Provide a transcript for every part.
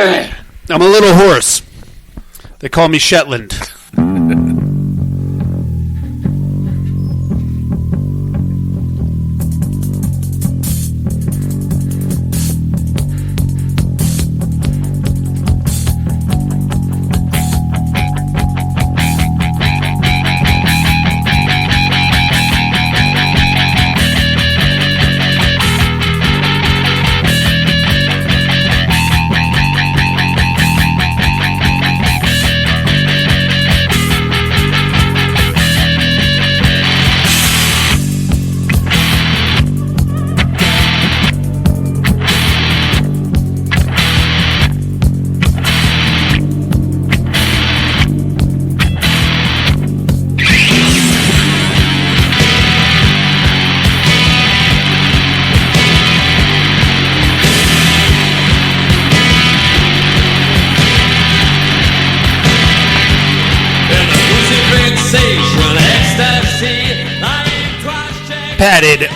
I'm a little hoarse. They call me Shetland.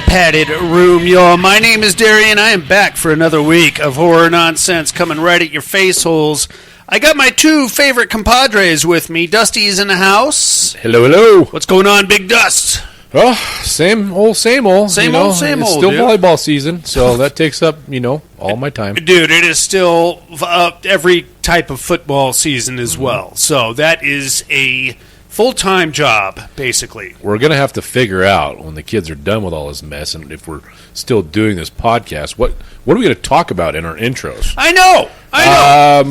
Padded room, y'all. My name is Darian. I am back for another week of horror nonsense coming right at your face holes. I got my two favorite compadres with me. Dusty's in the house. Hello, hello. What's going on, Big Dust? Oh, same old. Same old, It's still dude. volleyball season, so that takes up, all my time. Dude, it is still every type of football season as well. So that is a full-time job, basically. We're going to have to figure out when the kids are done with all this mess, and if we're still doing this podcast, what are we going to talk about in our intros? I know.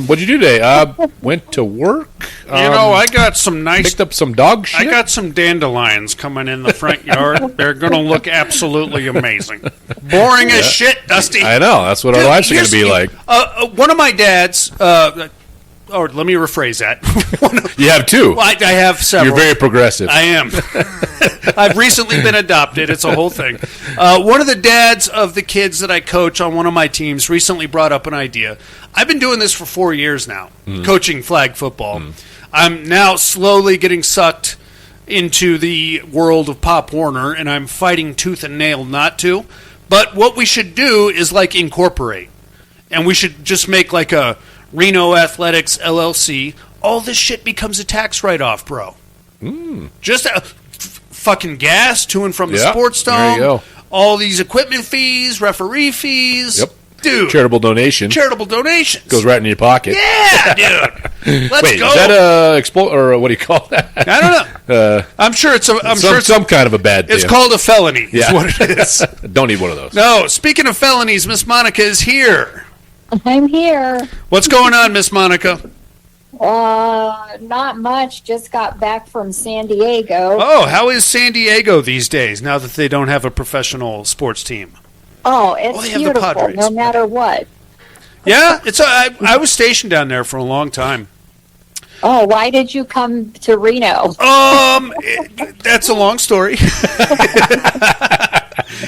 What'd you do today? Went to work. I got some nice... Picked up some dog shit. I got some dandelions coming in the front yard. They're going to look absolutely amazing. Boring as shit, Dusty. I know. That's what our lives are going to be like. One of my dads... Or let me rephrase that. You have two. Well, I have several. You're very progressive. I am. I've recently been adopted. It's a whole thing. One of the dads of the kids that I coach on one of my teams recently brought up an idea. I've been doing this for 4 years now, coaching flag football. I'm now slowly getting sucked into the world of Pop Warner, and I'm fighting tooth and nail not to. But what we should do is incorporate. And we should just make a Reno Athletics LLC. All this shit becomes a tax write-off, bro. Just fucking gas to and from the sports dome. There you go. All these equipment fees, referee fees. Yep. Dude. Charitable donations. Goes right in your pocket. Yeah, dude. Let's Wait, go. Is that or what do you call that? I don't know. I'm sure it's some kind of a bad thing. It's called a felony. Yeah. Is what it is. Don't need one of those. No, speaking of felonies, Miss Monica is here. I'm here. What's going on, Miss Monica? Not much. Just got back from San Diego. Oh, how is San Diego these days now that they don't have a professional sports team? Oh, it's beautiful no matter what. Yeah, I was stationed down there for a long time. Oh, why did you come to Reno? That's a long story.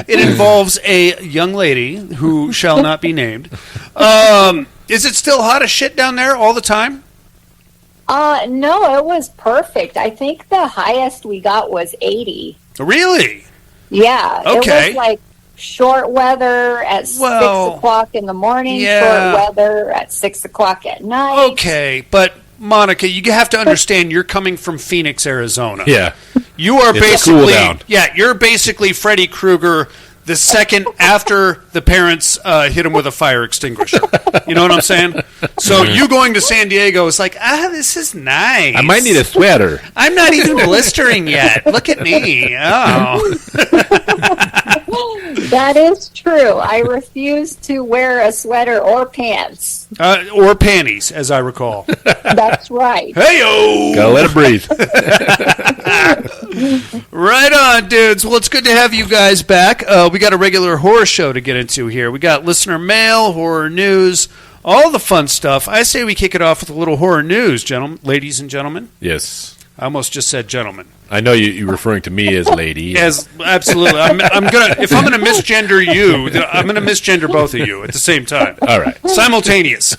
It involves a young lady who shall not be named. Is it still hot as shit down there all the time? No, it was perfect. I think the highest we got was 80. Really? Yeah. Okay. It was short weather at 6 o'clock in the morning, short weather at 6 o'clock at night. Okay, but Monica, you have to understand you're coming from Phoenix, Arizona. Yeah. You are basically cool down. Yeah, you're basically Freddy Krueger the second after the parents hit him with a fire extinguisher. You know what I'm saying? So you going to San Diego is this is nice. I might need a sweater. I'm not even blistering yet. Look at me. Oh. That is true. I refuse to wear a sweater or pants. Or panties, as I recall. That's right. Hey-o! Gotta let it breathe. Right on, dudes. Well, it's good to have you guys back. We got a regular horror show to get into here. We got listener mail, horror news, all the fun stuff. I say we kick it off with a little horror news, ladies and gentlemen. Yes. I almost just said gentlemen. I know you're referring to me as lady. Absolutely. If I'm gonna misgender you, I'm gonna misgender both of you at the same time. All right. Simultaneous.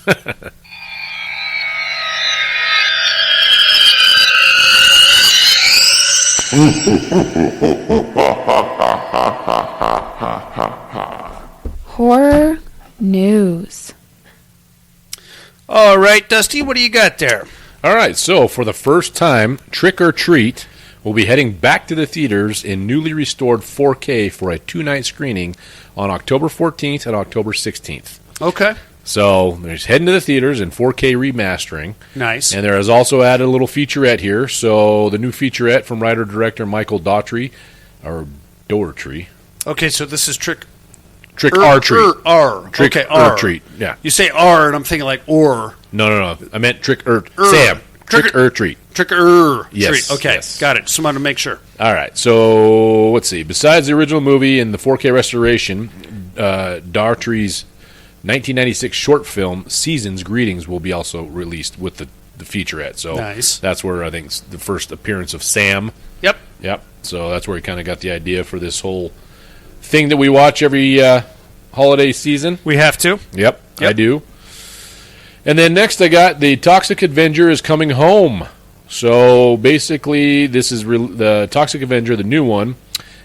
Horror news. All right, Dusty, what do you got there? All right, so for the first time, Trick or Treat will be heading back to the theaters in newly restored 4K for a 2-night screening on October 14th and October 16th. Okay. So there's heading to the theaters in 4K remastering. Nice. And there has also added a little featurette here. So the new featurette from writer-director Michael Daughtry, or Doherty. Okay, so this is Trick or Treat. R. Trick okay, or R. Treat. Yeah. You say R, and I'm thinking like or. No. I meant Trick or Sam. Trick or Treat. Trick or Yes, Treat. Okay, yes. got it. Just wanted to make sure. All right. So let's see. Besides the original movie and the 4K restoration, Daughtry's 1996 short film Season's Greetings will be also released with the featurette. So nice. That's where I think it's the first appearance of Sam. Yep. So that's where he kind of got the idea for this whole thing that we watch every holiday season. We have to. Yep, I do. And then next I got the Toxic Avenger is coming home. So basically this is the Toxic Avenger, the new one,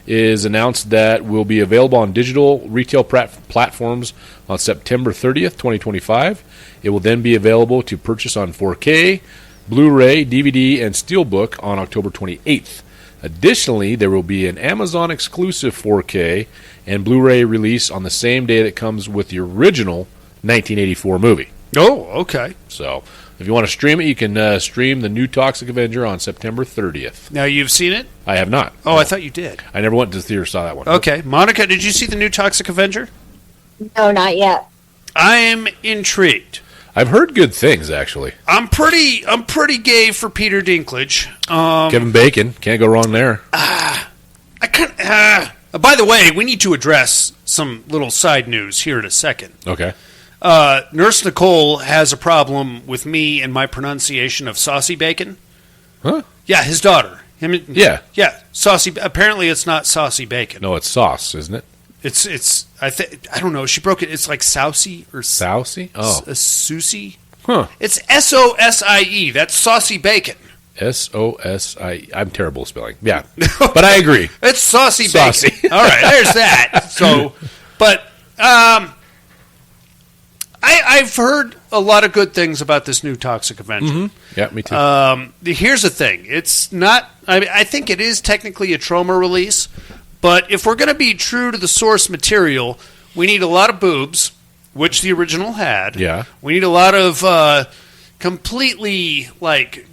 is announced that will be available on digital retail platforms on September 30th, 2025. It will then be available to purchase on 4K, Blu-ray, DVD, and Steelbook on October 28th. Additionally, there will be an Amazon exclusive 4K and Blu-ray release on the same day that comes with the original 1984 movie. Oh, okay. So if you want to stream it, you can stream the new Toxic Avenger on September 30th. Now, you've seen it? I have not. Oh, no. I thought you did. I never went to the theater, saw that one. Okay. Monica, did you see the new Toxic Avenger? No, not yet. I am intrigued. I've heard good things, actually. I'm pretty gay for Peter Dinklage. Kevin Bacon, can't go wrong there. By the way, we need to address some little side news here in a second. Okay. Nurse Nicole has a problem with me and my pronunciation of saucy bacon. Huh? Yeah, his daughter. Yeah. Yeah, saucy. Apparently, it's not saucy bacon. No, it's sauce, isn't it? It's. I don't know. She broke it. It's like sousy or Sousy? Oh, Susie. Huh. It's SOSIE. That's saucy bacon. SOSI. I'm terrible at spelling. Yeah, but I agree. It's saucy Saucy. bacon. All right, there's that. So, but I've heard a lot of good things about this new Toxic Avenger. Mm-hmm. Yeah, me too. Here's the thing. It's not... I think it is technically a trauma release, but if we're going to be true to the source material, we need a lot of boobs, which the original had. Yeah. We need a lot of completely,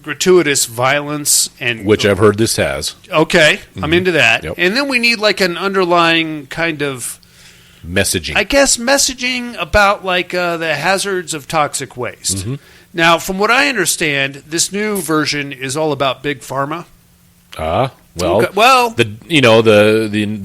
gratuitous violence. Which I've heard this has. Okay, mm-hmm. I'm into that. Yep. And then we need, an underlying kind of... messaging. I guess messaging about the hazards of toxic waste. Mm-hmm. Now, from what I understand, this new version is all about big pharma. Well, the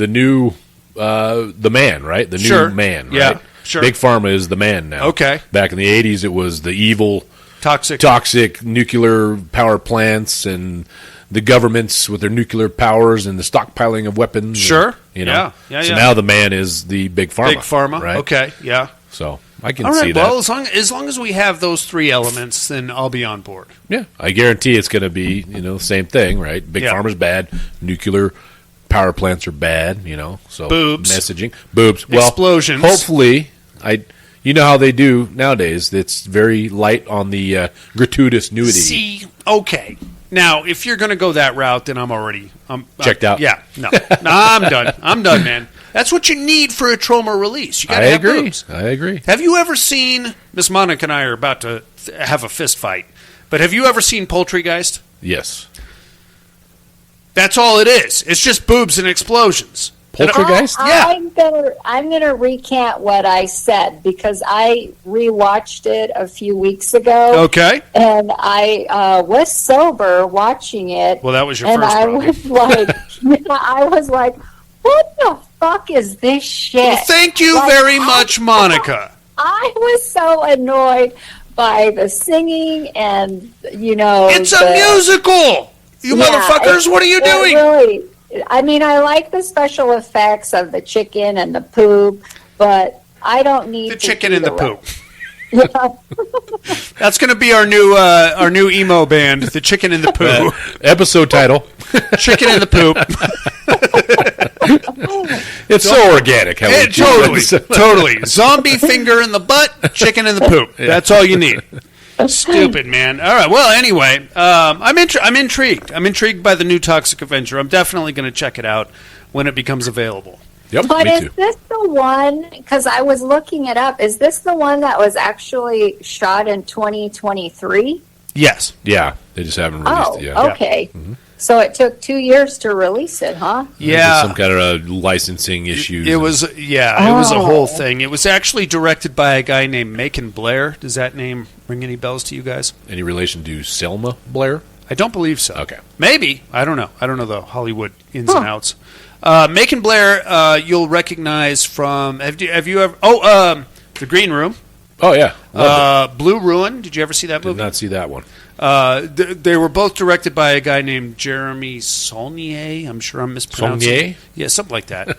new the man, right? The new man, right? Yeah, sure. Big pharma is the man now. Okay. Back in the 80s, it was the evil, toxic nuclear power plants and the governments with their nuclear powers and the stockpiling of weapons. Sure. And, Yeah. So now the man is the big pharma. Big pharma. Right? Okay. Yeah. So I can all right, see that. Well, as long as we have those three elements, then I'll be on board. Yeah. I guarantee it's going to be, the same thing, right? Big pharma's bad. Nuclear power plants are bad, So boobs. Messaging. Boobs. Well, explosions. Hopefully, you know how they do nowadays. It's very light on the gratuitous nudity. See, okay. Now, if you're going to go that route, then I'm already checked out. Yeah, no, I'm done. I'm done, man. That's what you need for a trauma release. You got to have boobs. I agree. Have you ever seen? Miss Monica and I are about to have a fist fight, but have you ever seen Poultrygeist? Yes. That's all it is. It's just boobs and explosions. Poultrygeist? Yeah. I'm gonna recant what I said because I rewatched it a few weeks ago. Okay. And I was sober watching it. Well, that was your first problem. I was like, what the fuck is this shit? Well, thank you very much, Monica. I was so annoyed by the singing and, It's a musical! You motherfuckers, what are you doing? Really, I like the special effects of the chicken and the poop, but I don't need the chicken and the poop. Yeah. That's going to be our new emo band, the Chicken and the Poo. Episode title: Chicken and the Poop. It's so organic. Totally. Zombie finger in the butt, chicken in the poop. Yeah. That's all you need. Stupid, man. All right. Well, anyway, I'm intrigued. I'm intrigued by the new Toxic Avenger. I'm definitely going to check it out when it becomes available. Yep, But me is too. this the one, because I was looking it up, is this the one that was actually shot in 2023? Yes. Yeah, they just haven't released it yet. Okay. Mm-hmm. So it took 2 years to release it, huh? Yeah. Some kind of licensing issues. It was it was a whole thing. It was actually directed by a guy named Macon Blair. Does that name ring any bells to you guys? Any relation to Selma Blair? I don't believe so. Okay. Maybe. I don't know. I don't know the Hollywood ins and outs. Macon Blair, you'll recognize from... Have you ever... The Green Room. Oh, yeah. Blue Ruin. Did you ever see that movie? Did not see that one. They were both directed by a guy named Jeremy Saulnier. I'm sure I'm mispronouncing. Saulnier? Yeah, something like that.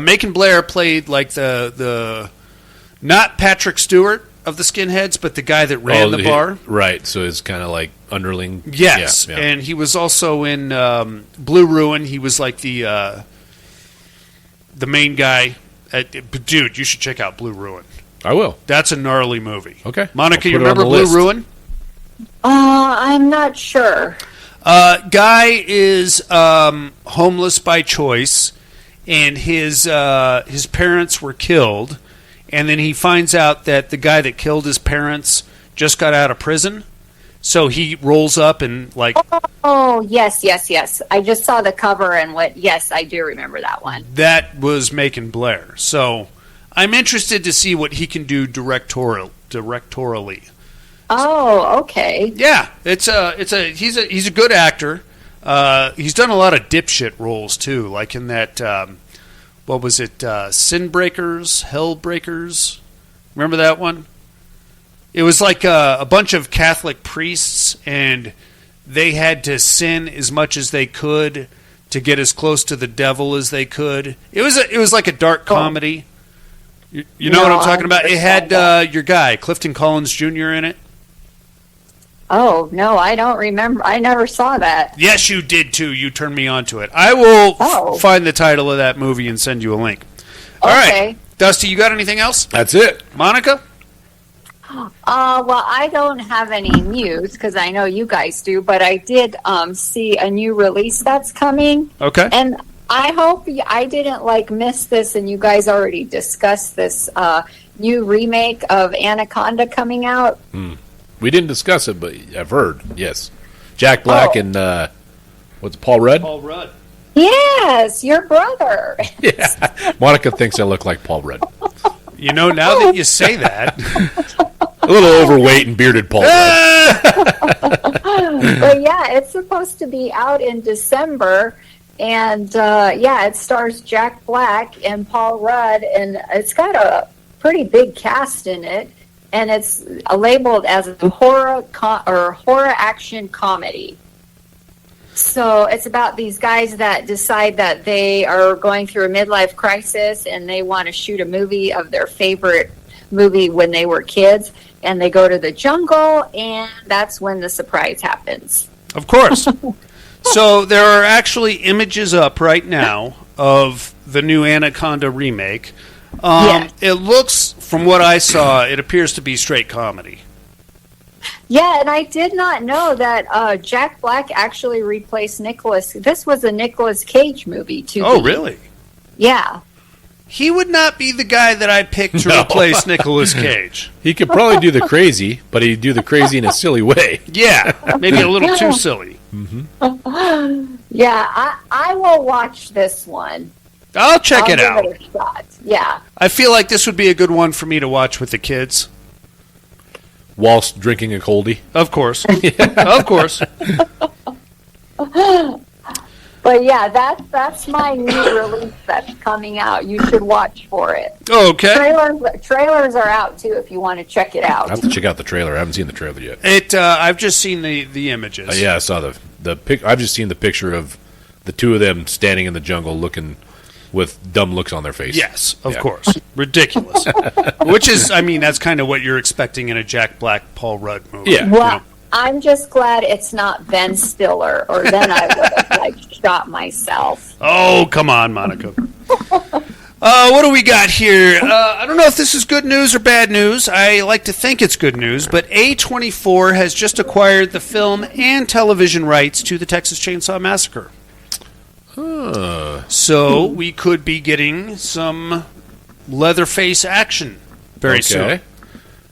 Macon Blair played like the not Patrick Stewart of the Skinheads, but the guy that ran the bar. Right, so it's kind of like underling. Yes, yeah. And he was also in Blue Ruin. He was like the main guy. Dude, you should check out Blue Ruin. I will. That's a gnarly movie. Okay. Monica, you remember Blue Ruin? I'm not sure. Guy is homeless by choice, and his parents were killed, and then he finds out that the guy that killed his parents just got out of prison, so he rolls up and like... Oh, yes. I just saw the cover and yes, I do remember that one. That was Macon Blair. So I'm interested to see what he can do directorially. Oh, okay. Yeah, he's a good actor. He's done a lot of dipshit roles too, like in that what was it, Sin Breakers, Hell Breakers? Remember that one? It was like a bunch of Catholic priests, and they had to sin as much as they could to get as close to the devil as they could. It was like a dark comedy. You know what I'm talking about? It had your guy Clifton Collins Jr. in it. Oh, no, I don't remember. I never saw that. Yes, you did too. You turned me on to it. I will find the title of that movie and send you a link. All right. Dusty, you got anything else? That's it. Monica? Well, I don't have any news because I know you guys do, but I did see a new release that's coming. Okay. And I hope I didn't miss this and you guys already discussed this new remake of Anaconda coming out. We didn't discuss it, but I've heard, yes. Jack Black and, what's it, Paul Rudd? Paul Rudd. Yes, your brother. Yeah. Monica thinks I look like Paul Rudd. You know, now that you say that. A little overweight and bearded Paul Rudd. But yeah, it's supposed to be out in December. And it stars Jack Black and Paul Rudd. And it's got a pretty big cast in it. And it's labeled as a horror action comedy. So it's about these guys that decide that they are going through a midlife crisis and they want to shoot a movie of their favorite movie when they were kids. And they go to the jungle, and that's when the surprise happens. Of course. So there are actually images up right now of the new Anaconda remake. Yes. It looks, from what I saw, it appears to be straight comedy. Yeah, and I did not know that Jack Black actually replaced Nicolas. This was a Nicolas Cage movie, too. Oh, really? Yeah. He would not be the guy that I picked to replace Nicolas Cage. He could probably do the crazy, but he'd do the crazy in a silly way. Yeah, maybe a little too silly. Mm-hmm. Yeah, I will watch this one. I'll check it out. Give it a shot. Yeah. I feel like this would be a good one for me to watch with the kids. Whilst drinking a coldie. Of course. Of course. But yeah, that's my new release that's coming out. You should watch for it. Okay. Trailers are out too if you want to check it out. I have to check out the trailer. I haven't seen the trailer yet. I've just seen the images. Yeah, I saw the pic. I've just seen the picture of the two of them standing in the jungle looking with dumb looks on their face. Yes, of course. Ridiculous. Which is, I mean, that's kind of what you're expecting in a Jack Black, Paul Rudd movie. Yeah. Well, I'm just glad it's not Ben Stiller, or then I would have shot myself. Oh, come on, Monica. What do we got here? I don't know if this is good news or bad news. I like to think it's good news, but A24 has just acquired the film and television rights to the Texas Chainsaw Massacre. So we could be getting some Leatherface action very soon.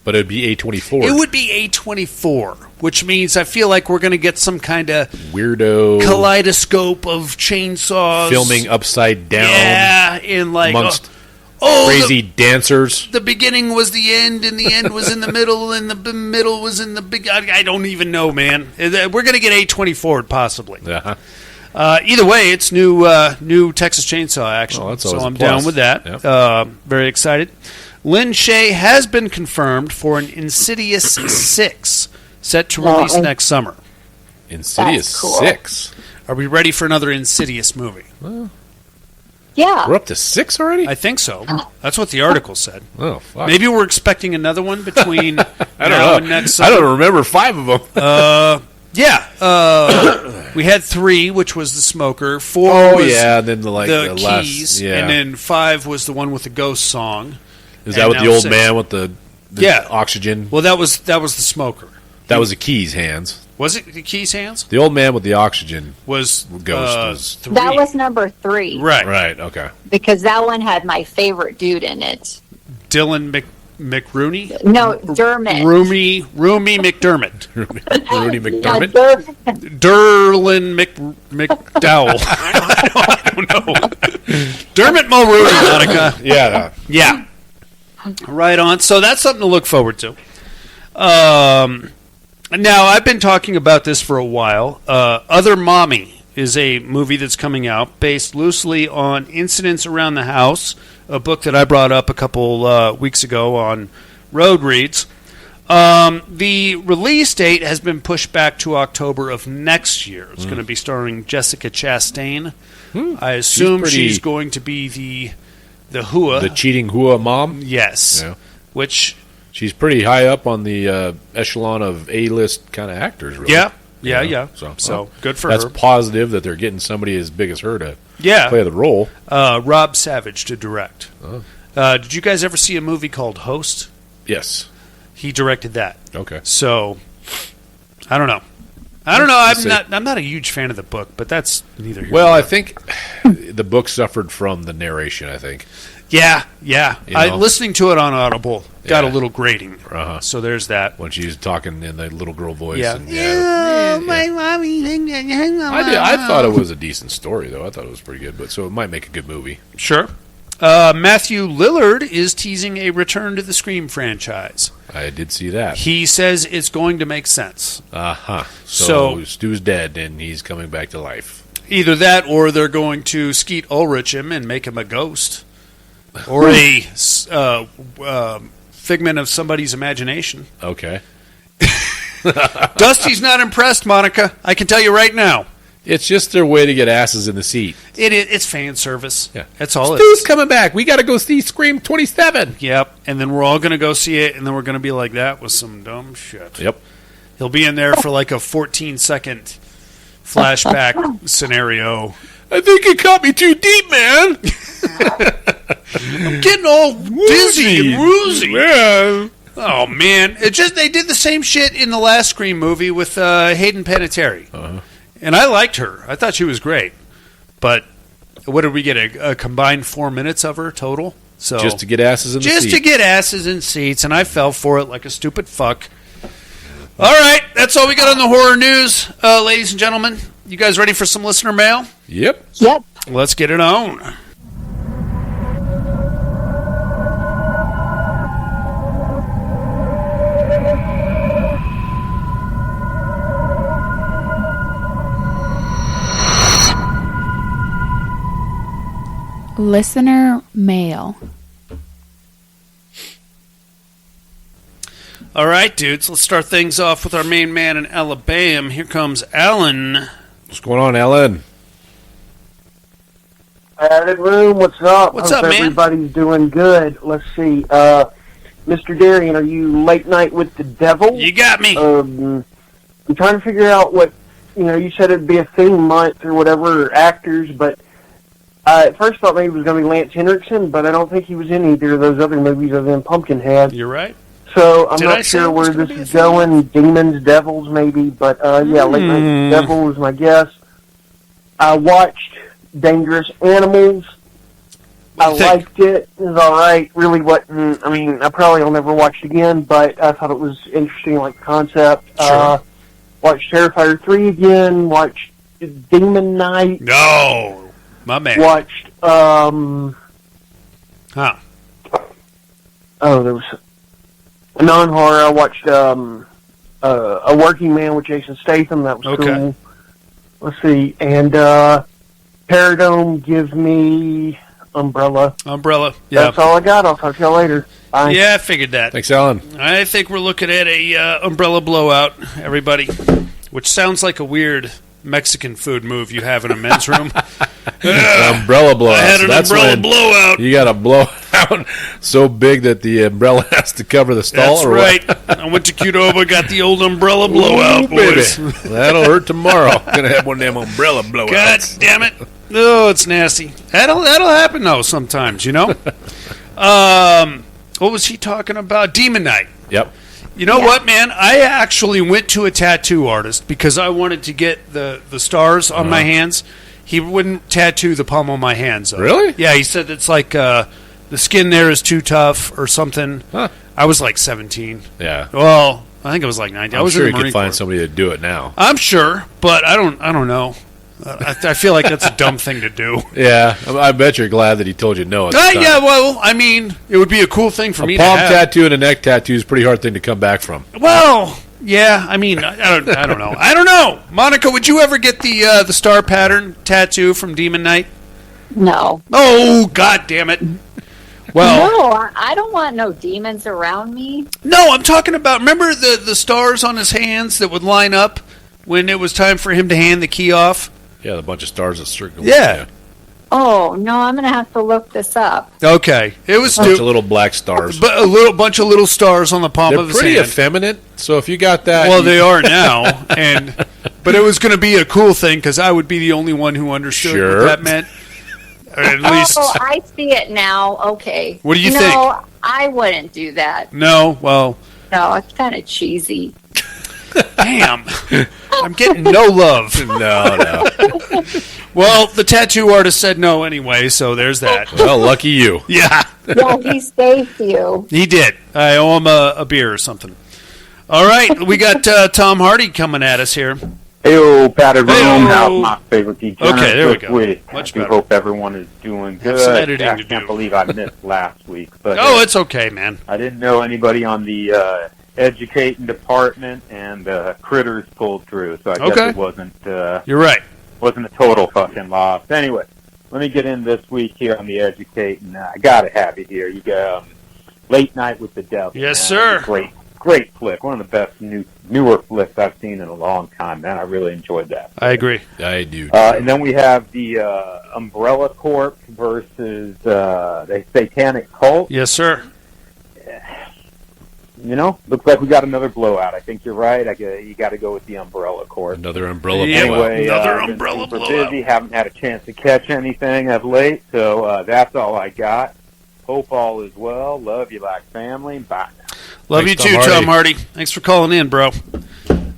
But it would be A24. It would be A24, which means I feel like we're going to get some kind of weirdo kaleidoscope of chainsaws. Filming upside down. Yeah, in like... amongst crazy dancers. The beginning was the end, and the end was in the middle, and the middle was in the big... I don't even know, man. We're going to get A24, possibly. Uh-huh. Either way, it's new Texas Chainsaw action, that's so always a I'm plus. down with that. Yep. Very excited. Lynn Shay has been confirmed for an Insidious 6 set to release next summer. Insidious Cool. 6? Are we ready for another Insidious movie? Yeah. We're up to 6 already? I think so. That's what the article said. Oh, fuck. Maybe we're expecting another one between I don't now know. and next I summer. don't remember 5 of them. We had 3, which was the smoker. 4 was and then the keys, and then 5 was the one with the ghost song. Is that and with the now old 6. man with the oxygen? Well, that was the smoker. That was the Keys hands. Was it the Keys hands? The old man with the oxygen Was ghost was 3. That was number 3. right. Okay. Because that one had my favorite dude in it. Dylan McRooney? No, Dermot. Roomy McDermott. Rooney McDermott. Derlin McDowell. I don't know. Dermot Mulrooney, Monica. Yeah. Yeah. Right on. So that's something to look forward to. Now, I've been talking about this for a while. Other Mommy is a movie that's coming out based loosely on incidents around the house, a book that I brought up a couple weeks ago on Road Reads. The release date has been pushed back to October of next year. It's going to be starring Jessica Chastain. I assume she's going to be the Hua. The cheating Hua mom? Yes. Yeah. Which... She's pretty high up on the echelon of A-list kind of actors, really. Yeah. So good for her. That's positive that they're getting somebody as big as her to Yeah. play the role. Rob Savage to direct. Did you guys ever see a movie called Host? Yes. He directed that. Okay. So, I don't know. I'm not a huge fan of the book, but that's neither here Well, nor I there. think the book suffered from the narration, I think. Yeah. You know? Listening to it on Audible got a Yeah. little grating. Uh-huh. So there's that. When she's talking in the little girl voice. Yeah. And, My mommy. I thought it was a decent story, though. I thought it was pretty good, so it might make a good movie. Sure. Matthew Lillard is teasing a return to the Scream franchise. I did see that. He says it's going to make sense. Uh-huh. So- So Stu's dead, and he's coming back to life. Either that, or they're going to Skeet Ulrich him and make him a ghost, or a figment of somebody's imagination. Okay. Dusty's not impressed, Monica. I can tell you right now. It's just their way to get asses in the seat. It's fan service. Yeah. That's all it Stu's is. coming back. We got to go see Scream 27. Yep. And then we're all going to go see it, and then we're going to be like, that was some dumb shit. Yep. He'll be in there for like a 14-second flashback scenario. I think it caught me too deep, man. I'm getting all dizzy and woozy. Man. Oh man! They did the same shit in the last Scream movie with Hayden Panettiere, and I liked her. I thought she was great. But what did we get? A combined 4 minutes of her total. So Just to get asses in the seat. just to get asses in seats, and I fell for it like a stupid fuck. All right, that's all we got on the horror news, ladies and gentlemen. You guys ready for some listener mail? Yep. Yep. Let's get it on. Listener mail. All right, dudes, let's start things off with our main man in Alabama. Here comes Alan. What's going on, Ellen? Added room, what's up? What's Hope up, man? everybody's doing good. Let's see. Mr. Darian, are you late night with the devil? You got me. I'm trying to figure out what, you said it'd be a theme month or whatever, or actors, but I at first thought maybe it was going to be Lance Henriksen, but I don't think he was in either of those other movies other than Pumpkinhead. You're right. So I'm Did I not say sure it was where gonna this be a is thing? going. Demons, Devils, maybe. But yeah, Late Night Devil is my guess. I watched Dangerous Animals. I What do you think? liked it. It was all right. Really wasn't. I mean, I probably will never watch it again, but I thought it was interesting, like concept. Sure. Watched Terrifier 3 again. Watched Demon Knight. No, my man. Watched. Huh. Oh, there was a non-horror. I watched A Working Man with Jason Statham. That was Okay. cool. Let's see. And Paradome, give me Umbrella. Umbrella. Yeah. That's all I got. I'll talk to y'all later. Bye. Yeah, I figured that. Thanks, Alan. I think we're looking at a umbrella blowout, everybody, which sounds like a weird Mexican food move you have in a men's room. Umbrella blowout. I had So an that's umbrella when blowout. You got a blowout so big that the umbrella has to cover the stall. That's or right. What? I went to Qdoba, got the old umbrella blowout, Ooh, baby. boys. That'll hurt tomorrow. Gonna have one of them umbrella blowouts. God damn it. Oh, it's nasty. That'll happen, though, sometimes, you know? What was he talking about? Demon Knight. Yep. You know what, man? I actually went to a tattoo artist because I wanted to get the stars on my hands. He wouldn't tattoo the palm of my hands. Though. Really? Yeah, he said it's like the skin there is too tough or something. Huh. I was like 17. Yeah. Well, I think it was like 90. I I'm was sure in you the could Marine find Corps. somebody to do it now. I'm sure, but I don't know. I feel like that's a dumb thing to do. Yeah, I bet you're glad that he told you no. At the time. Yeah, well, I mean, it would be a cool thing for a me palm to have. tattoo and a neck tattoo is a pretty hard thing to come back from. Well, yeah, I mean, I don't know. I don't know. Monica, would you ever get the star pattern tattoo from Demon Knight? No. Oh, God damn it. Well, No, I don't want no demons around me. no, I'm talking about, remember the stars on his hands that would line up when it was time for him to hand the key off? Yeah, the bunch of stars that circle. Yeah. Oh, no, I'm going to have to look this up. Okay. It was Bunch of little black stars. but a bunch of little stars on the palm They're of his pretty hand. effeminate, so if you got that... Well, they are now, but it was going to be a cool thing because I would be the only one who understood Sure. what that meant. Or at least, Oh, I see it now. Okay. What do you no, think? No, I wouldn't do that. no. Well, No, it's kind of cheesy. damn, I'm getting no love. No. Well, the tattoo artist said no anyway, so there's that. Well, lucky you. Yeah, Yeah, he saved you. he did. I owe him a beer or something. All right, we got Tom Hardy coming at us here. Heyo, Patted Room. Heyo. How's my favorite degenerate Okay, there we this go. week? Much I do better. hope everyone is doing good. Have some editing I to can't do. believe I missed last week. But Oh, it's okay, man. I didn't know anybody on the educating department, and Critters pulled through, so I guess Okay. it wasn't You're right. a total fucking loss. Anyway, let me get in this week here on the educating. I gotta have it here. You got Late Night with the Devil. Yes, man. sir. Great flick. One of the best newer flicks I've seen in a long time, man. I really enjoyed that. I agree. I do. And then we have the Umbrella Corp versus the Satanic Cult. Yes, sir. You know, looks like we got another blowout. I think you're right. You got to go with the Umbrella Corp. Another umbrella Yeah, blowout. Anyway, Another I've been umbrella super blowout. busy. Haven't had a chance to catch anything of late, so that's all I got. Hope all is well. Love you like family. Bye. Love Thanks, you too, Tom Tom Hardy. Hardy. Thanks for calling in, bro.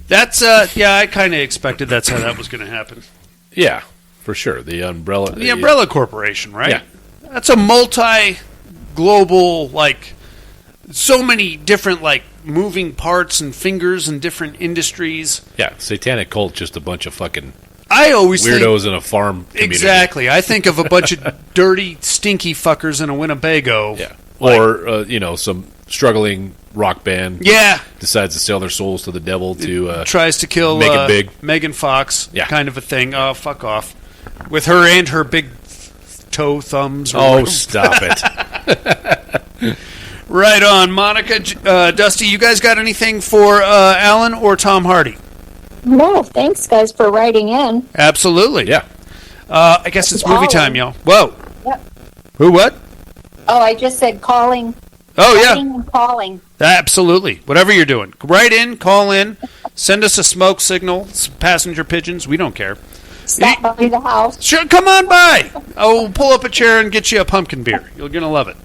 That's yeah, I kind of expected that's how that was going to happen. Yeah, for sure. The umbrella. The Umbrella Corporation, right? Yeah. That's a multi-global, like, so many different, like, moving parts and fingers in different industries. Yeah, Satanic Cult, just a bunch of fucking I always think... weirdos in a farm community. Exactly. I think of a bunch of dirty, stinky fuckers in a Winnebago. Yeah. Like- Or, some struggling rock band Yeah. decides to sell their souls to the devil to... Tries to kill make it big. Megan Fox, Yeah. kind of a thing. Oh, fuck off. With her and her big toe thumbs. or oh, whatever. stop it. Right on. Monica, Dusty, you guys got anything for Alan or Tom Hardy? No, thanks, guys, for writing in. Absolutely. Yeah. I guess it's movie time, y'all. Whoa. Yep. Who, what? Oh, I just said calling. Oh, yeah. Writing and calling. Absolutely. Whatever you're doing. Write in, call in, send us a smoke signal, some passenger pigeons. We don't care. Stop by the house. Sure, come on by. I'll pull up a chair and get you a pumpkin beer. You're going to love it.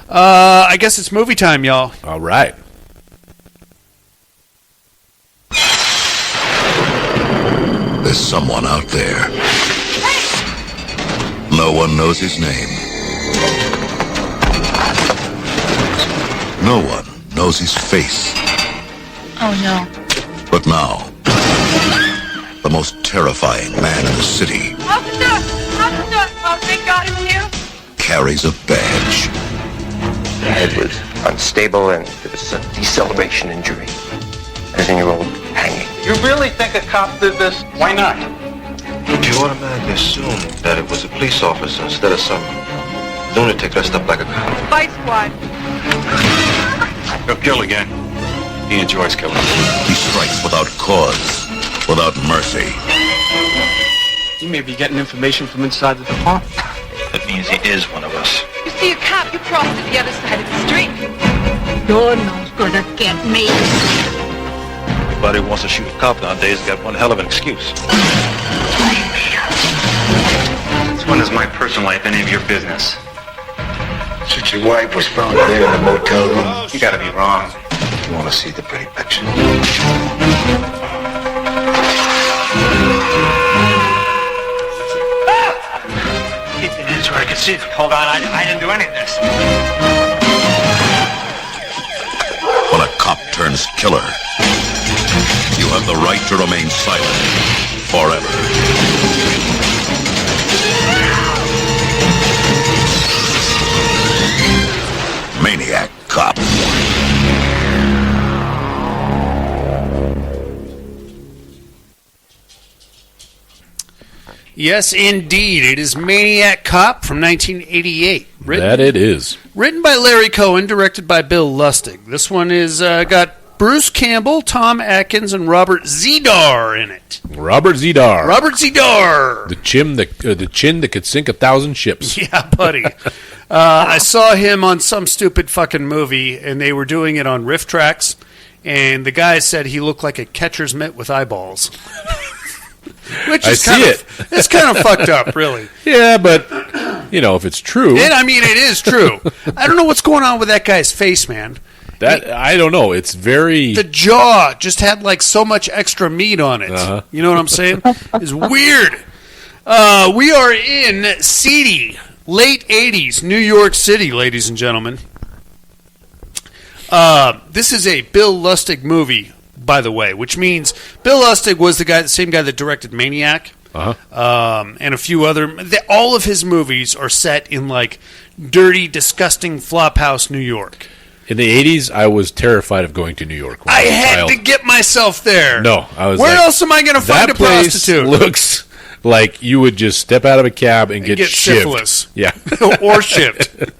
I guess it's movie time, y'all. All right. There's someone out there. No one knows his name. No one knows his face. Oh, no. But now, the most terrifying man in the city Officer! Officer! Oh, thank God it's you. carries a badge. The head was unstable and there was a deceleration injury. 13-year-old hanging. You really think a cop did this? Why not? You automatically assume that it was a police officer instead of some lunatic dressed up like a cop. Fight squad. He'll kill again. He enjoys killing. He strikes without cause, without mercy. You may be getting information from inside the department. That means he is one of us. You see a cop, you cross to the other side of the street. You're not gonna get me. Everybody who wants to shoot a cop nowadays got one hell of an excuse. Since when is my personal life any of your business? Since your wife was found there in the motel room. You gotta be wrong. You want to see the pretty picture? Keep your hands where I can see them. Hold on, I didn't do any of this. When a cop turns killer, you have the right to remain silent forever. Maniac Cop. Yes, indeed. It is Maniac Cop from 1988. That it is. Written by Larry Cohen, directed by Bill Lustig. This one is got Bruce Campbell, Tom Atkins, and Robert Zedar in it. Robert Zedar. Robert Zedar. The chin that could sink 1,000 ships. Yeah, buddy. I saw him on some stupid fucking movie, and they were doing it on riff tracks, and the guy said he looked like a catcher's mitt with eyeballs. Which is it's kind of fucked up, really. Yeah, but, if it's true. It is true. I don't know what's going on with that guy's face, man. I don't know. It's very... The jaw just had, so much extra meat on it. Uh-huh. You know what I'm saying? It's weird. We are in seedy, late 80s, New York City, ladies and gentlemen. This is a Bill Lustig movie, by the way, which means Bill Lustig was the same guy that directed Maniac, and a few other. All of his movies are set in dirty, disgusting flophouse New York. In the 80s, I was terrified of going to New York. I had to get myself there. No, I was. Where else am I going to find a prostitute? Looks like you would just step out of a cab and get shivved. Syphilis. Yeah, or shivved.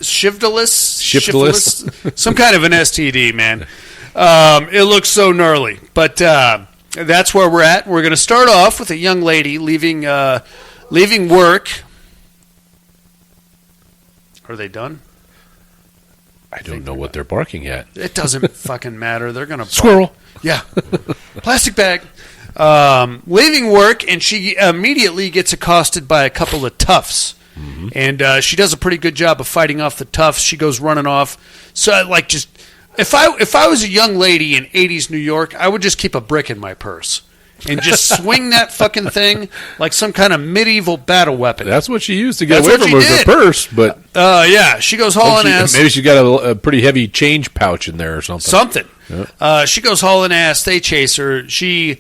Shivdalus? Some kind of an STD, man. It looks so gnarly, but that's where we're at. We're going to start off with a young lady leaving work. Are they done? I don't know what they're barking at. It doesn't fucking matter. They're going to Squirrel. Yeah, plastic bag. Leaving work, and she immediately gets accosted by a couple of toughs. Mm-hmm. And she does a pretty good job of fighting off the toughs. She goes running off. So if I was a young lady in 80s New York, I would just keep a brick in my purse and just swing that fucking thing like some kind of medieval battle weapon. That's what she used to get away from her purse. But yeah, she goes hauling ass. Maybe she got a pretty heavy change pouch in there or something. Yeah. She goes hauling ass. They chase her. She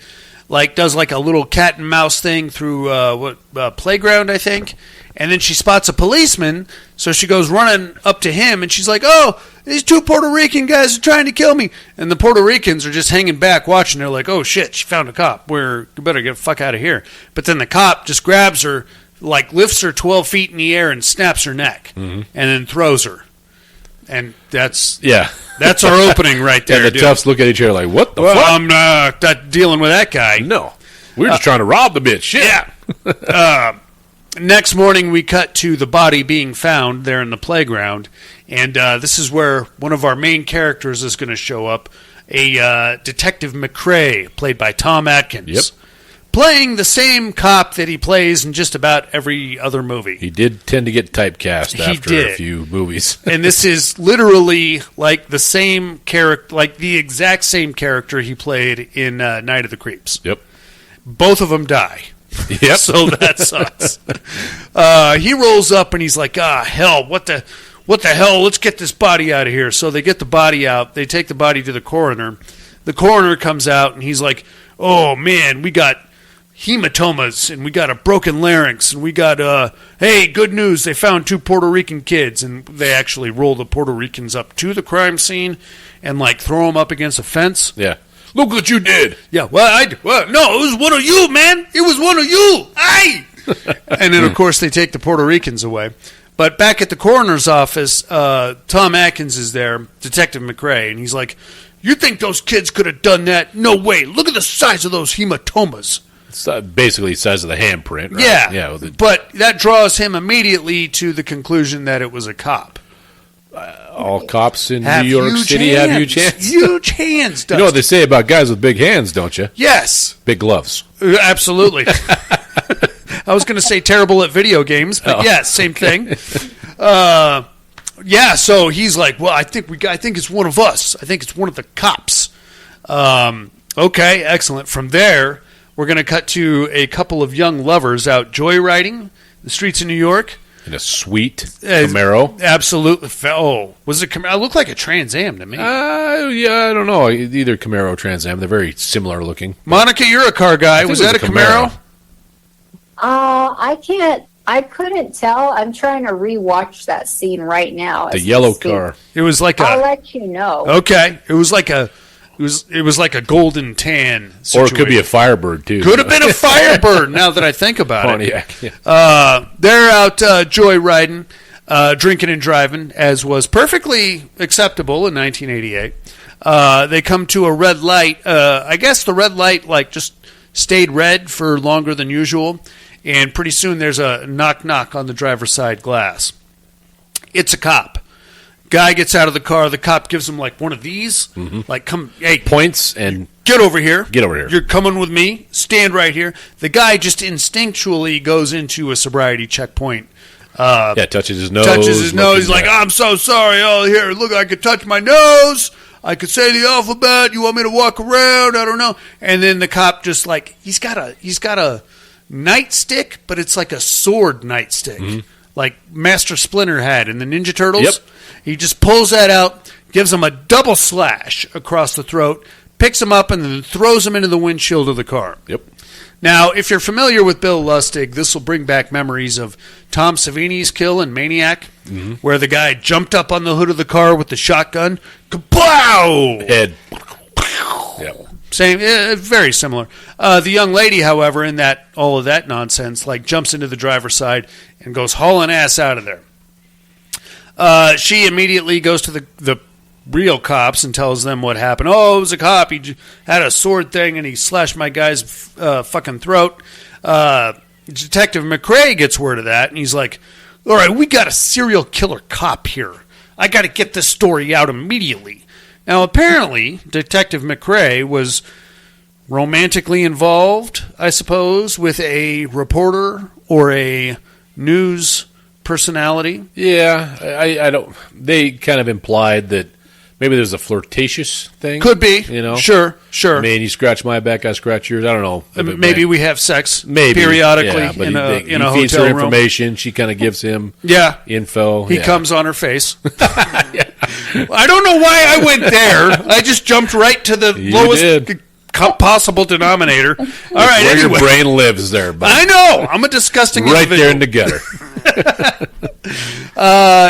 does a little cat and mouse thing through playground, I think. And then she spots a policeman, so she goes running up to him, and she's like, "Oh, these two Puerto Rican guys are trying to kill me." And the Puerto Ricans are just hanging back watching. They're like, "Oh, shit, she found a cop. We better get the fuck out of here." But then the cop just grabs her, lifts her 12 feet in the air and snaps her neck, and then throws her. And that's our opening right there. And the toughs look at each other like, "What the fuck?" I'm not dealing with that guy. No. We're just trying to rob the bitch. Shit. Yeah. Next morning, we cut to the body being found there in the playground, and this is where one of our main characters is going to show up, a Detective McCrae, played by Tom Atkins. Yep. playing the same cop that he plays in just about every other movie. He did tend to get typecast after did. a few movies. And this is literally like the same character, like the exact same character he played in Night of the Creeps. Yep. Both of them die. Yep. So that sucks. He rolls up and he's like, hell, what the hell? Let's get this body out of here. So they get the body out. They take the body to the coroner. The coroner comes out and he's like, oh, man, we got hematomas and we got a broken larynx and we got, hey, good news. They found 2 Puerto Rican kids, and they actually roll the Puerto Ricans up to the crime scene and like throw them up against a fence. Yeah. Look what you did. Yeah, well, no, it was one of you, man. It was one of you. Aye. And then, of course, they take the Puerto Ricans away. But back at the coroner's office, Tom Atkins is there, Detective McRae, and he's like, you think those kids could have done that? No way. Look at the size of those hematomas. It's basically the size of the handprint, right? Yeah, but that draws him immediately to the conclusion that it was a cop. All cops in New York City have huge hands. Huge hands, Dusty. You know what they say about guys with big hands, don't you? Yes. Big gloves. Absolutely. I was going to say terrible at video games, but yeah, same thing. Yeah, so he's like, well, I think it's one of us. I think it's one of the cops. Okay, excellent. From there, we're going to cut to a couple of young lovers out joyriding the streets of New York. In a sweet Camaro. Absolutely. Oh, was it Camaro? It looked like a Trans Am to me. Yeah, I don't know. Either Camaro or Trans Am. They're very similar looking. Monica, you're a car guy. Was that a Camaro? I couldn't tell. I'm trying to rewatch that scene right now. The yellow car. It was like I'll let you know. Okay. It was like a golden tan situation. Or it could be a Firebird, too. Could have been a Firebird, now that I think about Pontiac. it. Yeah. They're out joyriding, drinking and driving, as was perfectly acceptable in 1988. They come to a red light. I guess the red light just stayed red for longer than usual, and pretty soon there's a knock-knock on the driver's side glass. It's a cop. Guy gets out of the car. The cop gives him one of these. Mm-hmm. Come, hey, points and get over here. Get over here. You're coming with me. Stand right here. The guy just instinctually goes into a sobriety checkpoint. Touches his nose. He's like, I'm so sorry. Oh, here, look, I could touch my nose. I could say the alphabet. You want me to walk around? I don't know. And then the cop just he's got a nightstick, but it's like a sword nightstick. Mm-hmm. Like Master Splinter had in the Ninja Turtles. Yep. He just pulls that out, gives him a double slash across the throat, picks him up, and then throws him into the windshield of the car. Yep. Now, if you're familiar with Bill Lustig, this will bring back memories of Tom Savini's kill in Maniac, mm-hmm. where the guy jumped up on the hood of the car with the shotgun. Kapow! Head. Yep. Same, very similar. The young lady, however, in all of that nonsense, jumps into the driver's side and goes hauling ass out of there. She immediately goes to the real cops and tells them what happened. Oh, it was a cop. He had a sword thing and he slashed my guy's fucking throat. Detective McRae gets word of that and he's like, all right, we got a serial killer cop here. I got to get this story out immediately. Now, apparently, Detective McRae was romantically involved, I suppose, with a reporter or a news personality. Yeah, I don't. They kind of implied that maybe there's a flirtatious thing. Could be. Sure. I mean, you scratch my back, I scratch yours. I don't know. Maybe we have sex periodically in a he hotel feeds her room. Information. She kind of gives him info. He comes on her face. I don't know why I went there. I just jumped right to the lowest possible denominator. All right, where anyway. your brain lives there, buddy. I know. I'm a disgusting right individual. there in the gutter.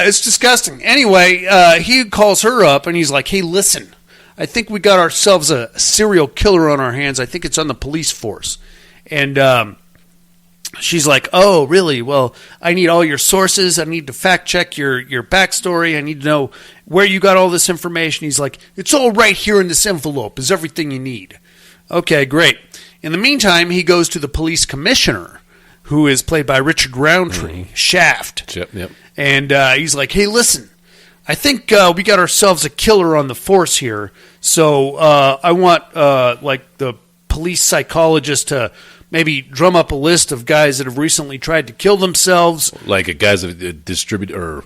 It's disgusting. Anyway, he calls her up and he's like, hey, listen, I think we got ourselves a serial killer on our hands. I think it's on the police force. And she's like, oh, really? Well, I need all your sources. I need to fact check your backstory. I need to know where you got all this information. He's like, it's all right here in this envelope. Is everything you need. Okay, great. In the meantime, he goes to the police commissioner, who is played by Richard Roundtree, Shaft. Yep. And he's like, hey, listen, I think we got ourselves a killer on the force here. So I want the police psychologist to maybe drum up a list of guys that have recently tried to kill themselves. Like a guys that distribute or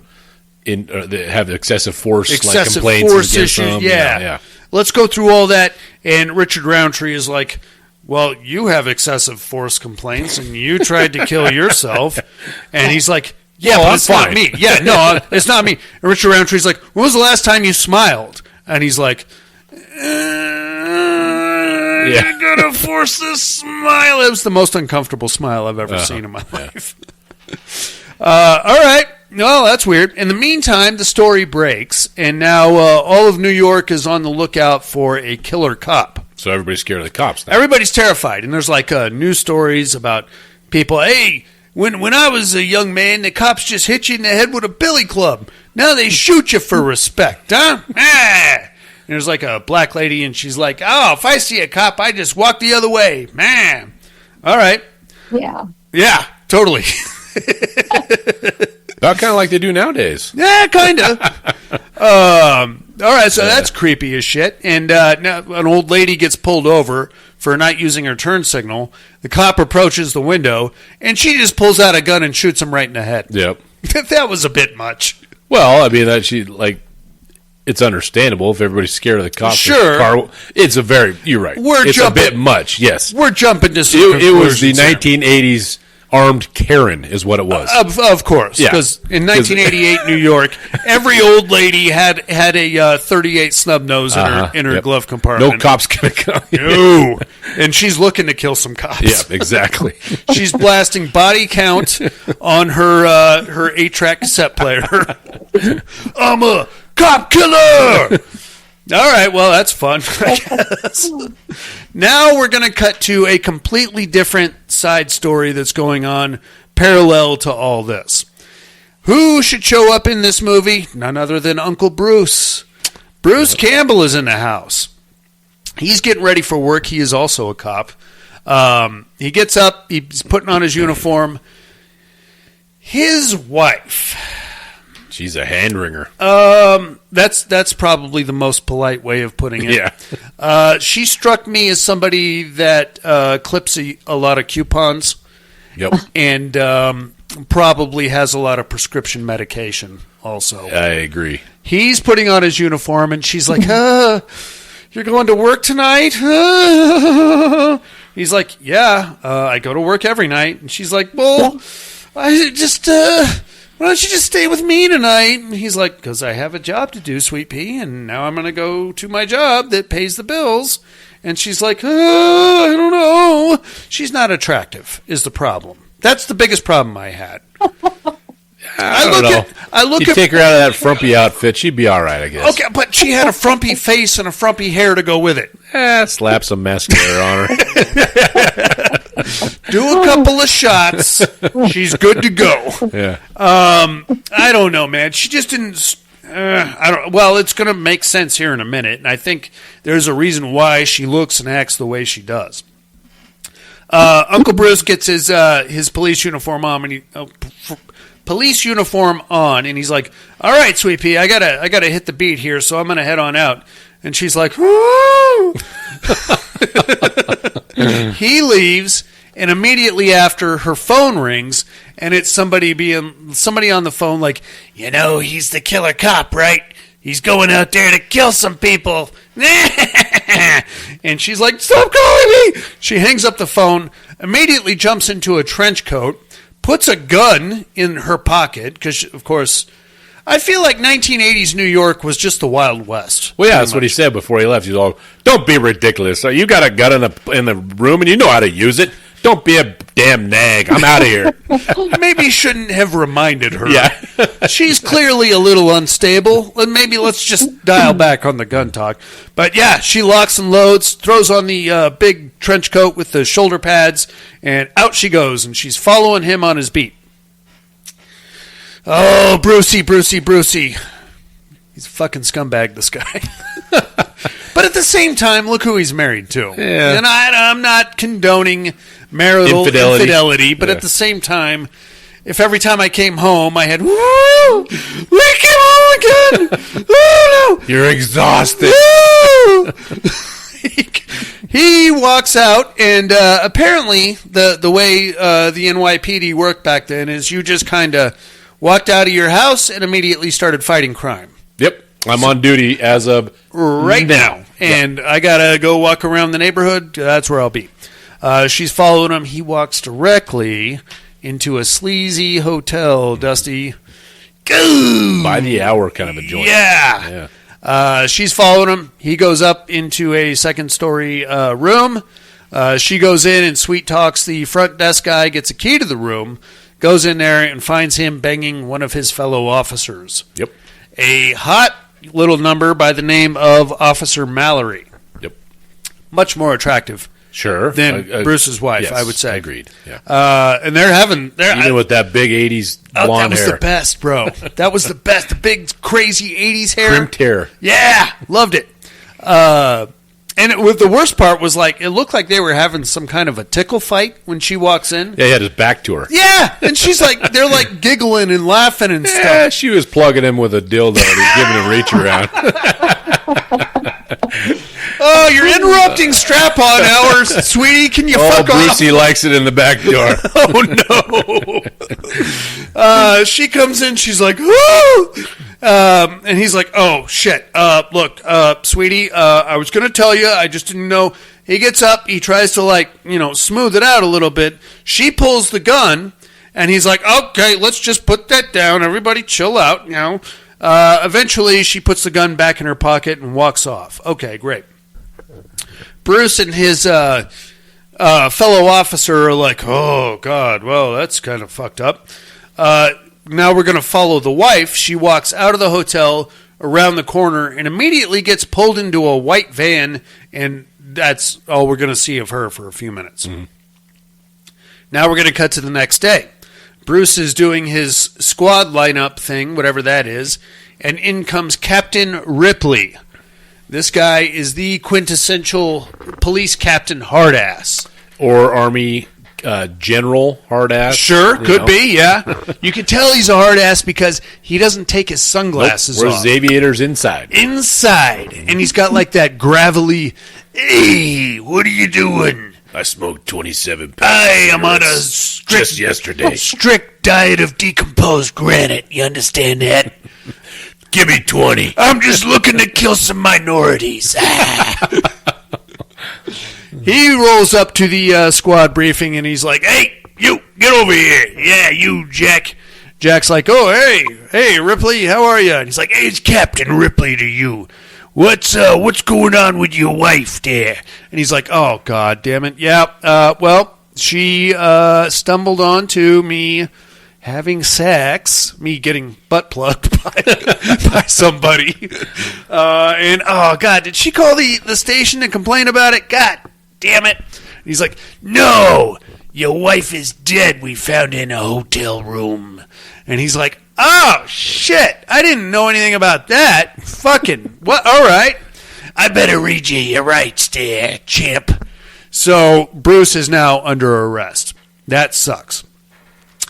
that have excessive force, Excessive complaints force against issues, them. yeah. Let's go through all that. And Richard Roundtree is like, well, you have excessive force complaints, and you tried to kill yourself. And he's like, yeah, but it's not me. Yeah, no, it's not me. And Richard Roundtree's like, when was the last time you smiled? And he's like, you're going to force this smile. It was the most uncomfortable smile I've ever seen in my life. All right. Well, that's weird. In the meantime, the story breaks, and now all of New York is on the lookout for a killer cop. So everybody's scared of the cops now. Everybody's terrified, and there's like news stories about people, hey, when I was a young man, the cops just hit you in the head with a billy club. Now they shoot you for respect, huh? And there's like a black lady, and she's like, oh, if I see a cop, I just walk the other way. Man. All right. Yeah. Yeah, totally. About kind of like they do nowadays. Yeah, kind of. All right, so that's creepy as shit. And now an old lady gets pulled over for not using her turn signal. The cop approaches the window, and she just pulls out a gun and shoots him right in the head. Yep. That was a bit much. Well, I mean, it's understandable if everybody's scared of the cops. Sure. You're right. It's a bit much, yes. We're jumping to some It was the conclusions 1980s armed Karen is what it was. Of course. Because in 1988 New York, every old lady had a 38 snub nose in her glove compartment. No cops going to come. No. And she's looking to kill some cops. Yeah, exactly. She's blasting Body Count on her 8-track cassette player. I'm a cop killer! All right, well, that's fun, I guess. Now we're going to cut to a completely different side story that's going on parallel to all this. Who should show up in this movie? None other than Uncle Bruce. Bruce Campbell is in the house. He's getting ready for work. He is also a cop. He gets up. He's putting on his uniform. His wife... She's a hand wringer. That's probably the most polite way of putting it. Yeah. She struck me as somebody that clips a lot of coupons. Yep. And probably has a lot of prescription medication also. I agree. He's putting on his uniform, and she's like, you're going to work tonight? He's like, yeah, I go to work every night. And she's like, well, I just... why don't you just stay with me tonight? And he's like, because I have a job to do, Sweet Pea, and now I'm going to go to my job that pays the bills. And she's like, I don't know. She's not attractive is the problem. That's the biggest problem I had. I don't know. You take her out of that frumpy outfit, she'd be all right, I guess. Okay, but she had a frumpy face and a frumpy hair to go with it. Slap some mascara on her. Do a couple of shots. She's good to go. Yeah. I don't know, man. She just didn't. Well, it's going to make sense here in a minute, and I think there's a reason why she looks and acts the way she does. Uncle Bruce gets his police uniform on, and and he's like, "All right, Sweet Pea, I gotta hit the beat here, so I'm gonna head on out." And she's like, "Woo!" He leaves, and immediately after, her phone rings, and it's somebody on the phone like, he's the killer cop, right? He's going out there to kill some people. And she's like, stop calling me! She hangs up the phone, immediately jumps into a trench coat, puts a gun in her pocket, because, of course, I feel like 1980s New York was just the Wild West. Well, yeah, that's what he said before he left. He's all, don't be ridiculous. You got a gun in the room, and you know how to use it. Don't be a damn nag. I'm out of here. Maybe shouldn't have reminded her. Yeah. She's clearly a little unstable. Maybe let's just dial back on the gun talk. But yeah, she locks and loads, throws on the big trench coat with the shoulder pads, and out she goes, and she's following him on his beat. Oh, Brucey. He's a fucking scumbag, this guy. But at the same time, look who he's married to. Yeah. And I'm not condoning marital infidelity, but at the same time, if every time I came home I had, woo, we came home again. Oh, no. You're exhausted. He He walks out, and apparently the way the NYPD worked back then is you just kind of walked out of your house and immediately started fighting crime. Yep. I'm on duty as of right now. And I got to go walk around the neighborhood. That's where I'll be. She's following him. He walks directly into a sleazy hotel, Dusty. Go! By the hour kind of a joint. Yeah. She's following him. He goes up into a second-story room. She goes in and sweet talks the front desk guy, gets a key to the room, goes in there and finds him banging one of his fellow officers. Yep. A hot little number by the name of Officer Mallory. Yep. Much more attractive. Sure. Than Bruce's wife, yes, I would say. Agreed. Yeah. And they're having... Even with that big 80s blonde hair. That was the best, bro. That was the best. The big, crazy 80s hair. Crimped hair. Yeah. Loved it. And the worst part was, like, it looked like they were having some kind of a tickle fight when she walks in. Yeah, he had his back to her. Yeah. And she's like... They're, like, giggling and laughing and stuff. Yeah, she was plugging him with a dildo and he's giving him reach around. Oh, you're interrupting strap-on hours, sweetie. Can you fuck off? Brucey likes it in the back door. Oh, no. She comes in. She's like, whoo! And he's like, oh, shit. Look, sweetie, I was going to tell you. I just didn't know. He gets up. He tries to, like, smooth it out a little bit. She pulls the gun, and he's like, okay, let's just put that down. Everybody chill out, Eventually, she puts the gun back in her pocket and walks off. Okay, great. Bruce and his fellow officer are like, oh, God, well, that's kind of fucked up. Now we're going to follow the wife. She walks out of the hotel around the corner and immediately gets pulled into a white van, and that's all we're going to see of her for a few minutes. Mm-hmm. Now we're going to cut to the next day. Bruce is doing his squad lineup thing, whatever that is, and in comes Captain Ripley. This guy is the quintessential police captain hard-ass. Or Army general hard-ass. Sure, could be, yeah. You can tell he's a hard-ass because he doesn't take his sunglasses off. off. His aviators inside. Inside. And he's got like that gravelly, hey, what are you doing? I smoked 27 pounds. I am on a strict diet of decomposed granite. You understand that? Give me 20. I'm just looking to kill some minorities. He rolls up to the squad briefing, and he's like, hey, you, get over here. Yeah, you, Jack. Jack's like, oh, hey, Ripley, how are you? And he's like, hey, it's Captain Ripley to you. What's going on with your wife there? And he's like, oh, God damn it. Yeah, well, she stumbled onto me having sex, me getting butt plugged by somebody. And, oh, God, did she call the station and complain about it? God damn it. And he's like, no, your wife is dead. We found her in a hotel room. And he's like, oh, shit, I didn't know anything about that. Fucking, what? All right. I better read you your rights there, champ. So Bruce is now under arrest. That sucks.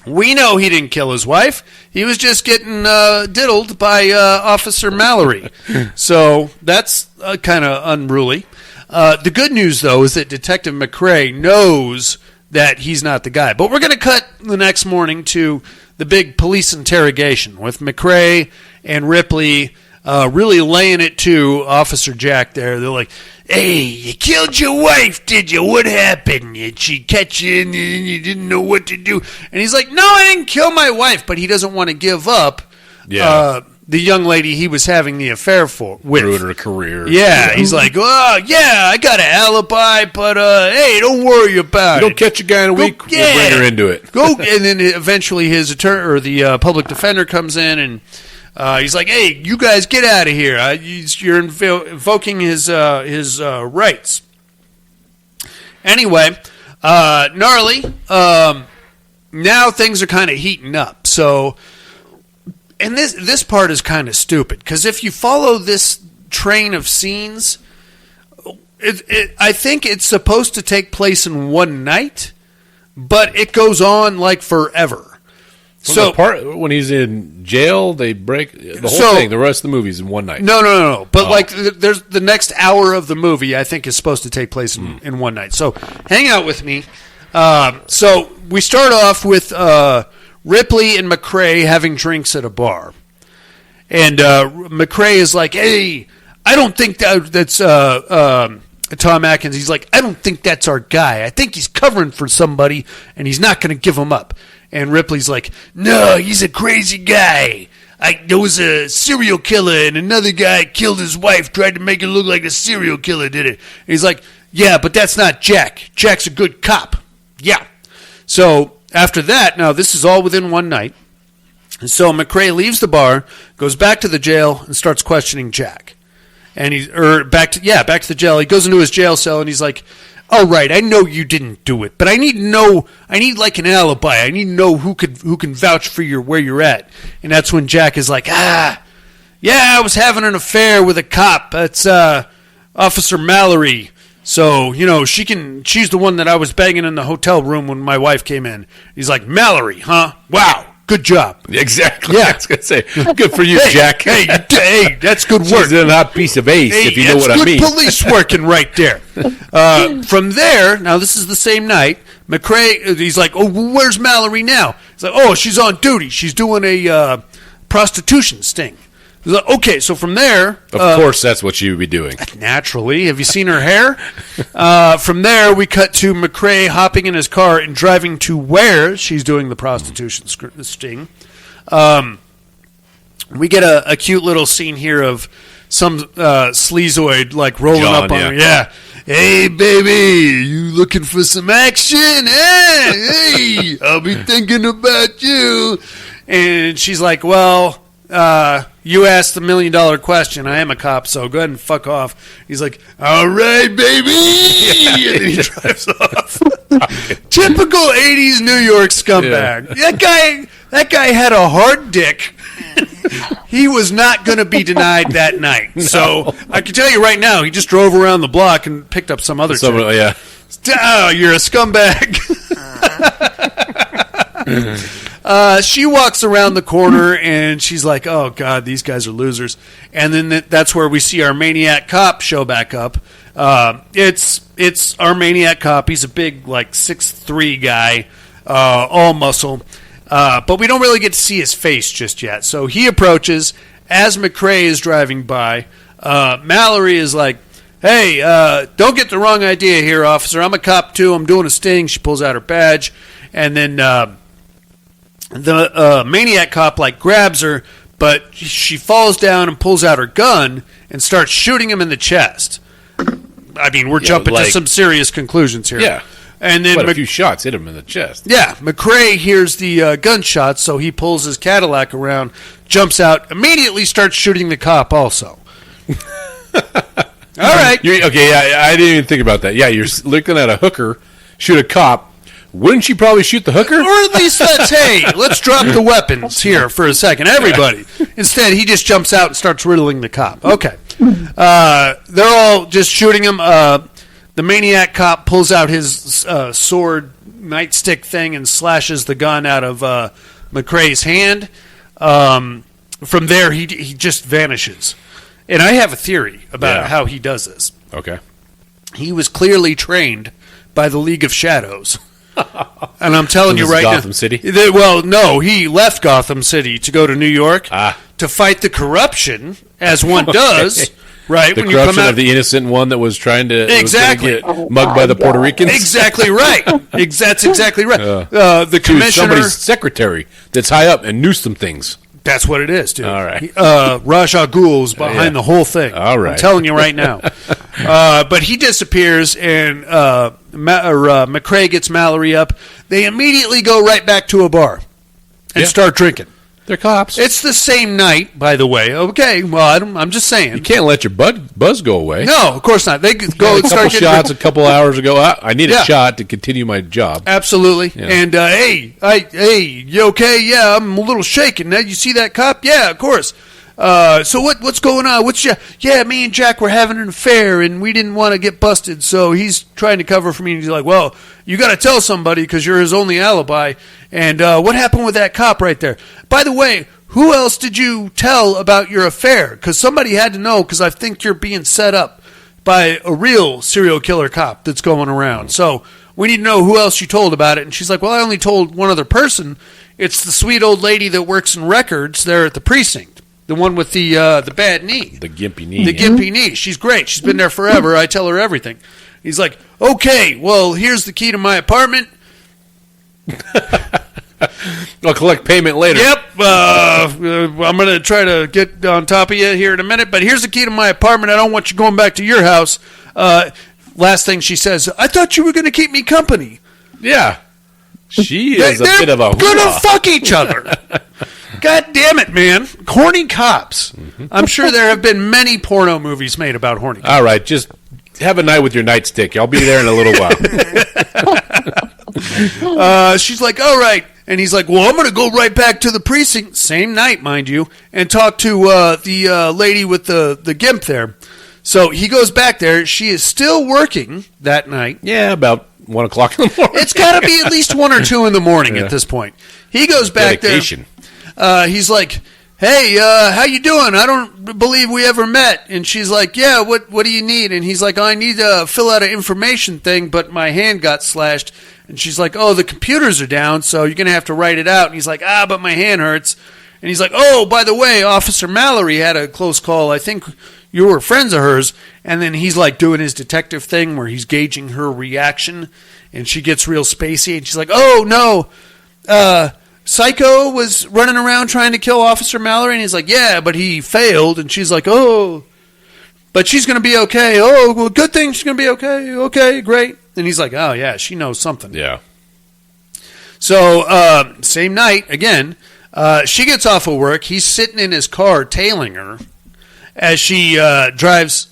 We know he didn't kill his wife. He was just getting diddled by Officer Mallory. So that's kind of unruly. The good news, though, is that Detective McRae knows that he's not the guy. But we're going to cut the next morning to the big police interrogation with McRae and Ripley really laying it to Officer Jack there. They're like, hey, you killed your wife, did you? What happened? Did she catch you and you didn't know what to do? And he's like, no, I didn't kill my wife, but he doesn't want to give up the young lady he was having the affair with. Ruined her career. Yeah, he's like, oh, yeah, I got an alibi, but hey, don't worry about it. Don't catch a guy in a week, we'll bring her into it. And then eventually his attorney or the public defender comes in and he's like, hey, you guys get out of here. You're invoking his rights. Anyway, gnarly. Now things are kind of heating up. So, and this part is kind of stupid because if you follow this train of scenes, I think it's supposed to take place in one night, but it goes on like forever. From So the part when he's in jail, they break the whole So- thing. The rest of the movie's in one night. No. But like, there's the next hour of the movie. I think is supposed to take place in one night. So hang out with me. So we start off with Ripley and McRae having drinks at a bar, and McRae is like, "Hey, I don't think that's Tom Atkins." He's like, "I don't think that's our guy. I think he's covering for somebody, and he's not going to give him up." And Ripley's like, "No, he's a crazy guy. There was a serial killer, and another guy killed his wife, tried to make it look like a serial killer did it." And he's like, "Yeah, but that's not Jack. Jack's a good cop." Yeah. So after that, now this is all within one night. And so McRae leaves the bar, goes back to the jail, and starts questioning Jack. And back to the jail. He goes into his jail cell, and he's like, "All right, I know you didn't do it, but I need like an alibi. I need to know who can vouch for where you're at." And that's when Jack is like, "Yeah, I was having an affair with a cop. That's Officer Mallory. So, she's the one that I was banging in the hotel room when my wife came in." He's like, "Mallory, huh? Wow, good job." Exactly. Yeah. I was going to say, good for you, Hey, Jack. hey, that's good work. She's a hot piece of ace, if you know what I mean. That's good police working right there. From there, now this is the same night, McRae, he's like, "Oh, where's Mallory now?" He's like, "Oh, she's on duty. She's doing a prostitution sting." He's like, "Okay, so from there..." Of course, that's what you would be doing. Naturally. Have you seen her hair? From there, we cut to McRae hopping in his car and driving to where she's doing the prostitution sting. We get a cute little scene here of some sleazoid like rolling John, up on her. Yeah. "Hey, baby, you looking for some action? Hey, I'll be thinking about you." And she's like, "Well, you asked the $1 million question. I am a cop, so go ahead and fuck off." He's like, "All right, baby." And then he drives off. Typical 80s New York scumbag. Yeah. That guy had a hard dick. He was not going to be denied that night. No. So I can tell you right now, he just drove around the block and picked up some other chick. Yeah. Oh, you're a scumbag. She walks around the corner and she's like, "Oh God, these guys are losers." And then that's where we see our Maniac Cop show back up. It's our Maniac Cop. He's a big, like 6'3" guy, all muscle, but we don't really get to see his face just yet. So he approaches as McRae is driving by. Mallory is like, "Hey, don't get the wrong idea here, officer. I'm a cop too. I'm doing a sting." She pulls out her badge, and then the Maniac Cop grabs her, but she falls down and pulls out her gun and starts shooting him in the chest. I mean, we're jumping to some serious conclusions here. Yeah. And then a few shots hit him in the chest. Yeah, McRae hears the gunshots, so he pulls his Cadillac around, jumps out, immediately starts shooting the cop also. All right. Okay, yeah, I didn't even think about that. Yeah, you're looking at a hooker shoot a cop. Wouldn't she probably shoot the hooker? Or at least let's drop the weapons here for a second, everybody. Instead, he just jumps out and starts riddling the cop. Okay. They're all just shooting him. The Maniac Cop pulls out his sword nightstick thing and slashes the gun out of McRae's hand. From there, he just vanishes. And I have a theory about how he does this. Okay. He was clearly trained by the League of Shadows. And I'm telling you right now. Gotham City? Well, no, he left Gotham City to go to New York to fight the corruption, as one does. Right, the when you come corruption out of the innocent one that was trying to exactly get mugged by the Puerto Ricans. Exactly right. That's exactly right. The commissioner, somebody's secretary that's high up and knew some things. That's what it is, dude. All right. Ra's al Ghul's behind the whole thing. All right. I'm telling you right now. But he disappears, and McRae gets Mallory up. They immediately go right back to a bar and start drinking. They're cops. It's the same night, by the way. Okay, well, I'm just saying. You can't let your buzz go away. No, of course not. They go and start getting a couple shots a couple hours ago. I need a shot to continue my job. Absolutely. Yeah. And, hey, you okay? Yeah, I'm a little shaken. Now, you see that cop? Yeah, of course. So what's going on? Yeah, me and Jack were having an affair, and we didn't want to get busted, so he's trying to cover for me. And he's like, well, you got to tell somebody because you're his only alibi. And what happened with that cop right there? By the way, who else did you tell about your affair? Because somebody had to know, because I think you're being set up by a real serial killer cop that's going around. So we need to know who else you told about it. And she's like, well, I only told one other person. It's the sweet old lady that works in records there at the precinct. The one with the bad knee. The gimpy knee. The gimpy knee. She's great. She's been there forever. I tell her everything. He's like, okay, well, here's the key to my apartment. I'll collect payment later. Yep. I'm going to try to get on top of you here in a minute, but here's the key to my apartment. I don't want you going back to your house. Last thing she says, I thought you were going to keep me company. Yeah. She is a bit of a going to fuck each other. God damn it, man. Horny cops. Mm-hmm. I'm sure there have been many porno movies made about horny cops. All right, just have a night with your nightstick. I'll be there in a little while. She's like, all right. And he's like, well, I'm going to go right back to the precinct, same night, mind you, and talk to the lady with the gimp there. So he goes back there. She is still working that night. Yeah, about 1 o'clock in the morning. It's got to be at least 1 or 2 in the morning at this point. He goes back Dedication. there. He's like, hey, how you doing? I don't believe we ever met. And she's like, yeah, what do you need? And he's like, I need to fill out an information thing, but my hand got slashed. And she's like, oh, the computers are down, so you're going to have to write it out. And he's like, but my hand hurts. And he's like, oh, by the way, Officer Mallory had a close call. I think you were friends of hers. And then he's like doing his detective thing where he's gauging her reaction. And she gets real spacey. And she's like, oh, no, Psycho was running around trying to kill Officer Mallory. And he's like, yeah, but he failed. And she's like, oh, but she's going to be okay. Oh, well, good thing she's going to be okay. Okay, great. And he's like, oh, yeah, she knows something. Yeah. So, same night, again, she gets off of work. He's sitting in his car tailing her as she drives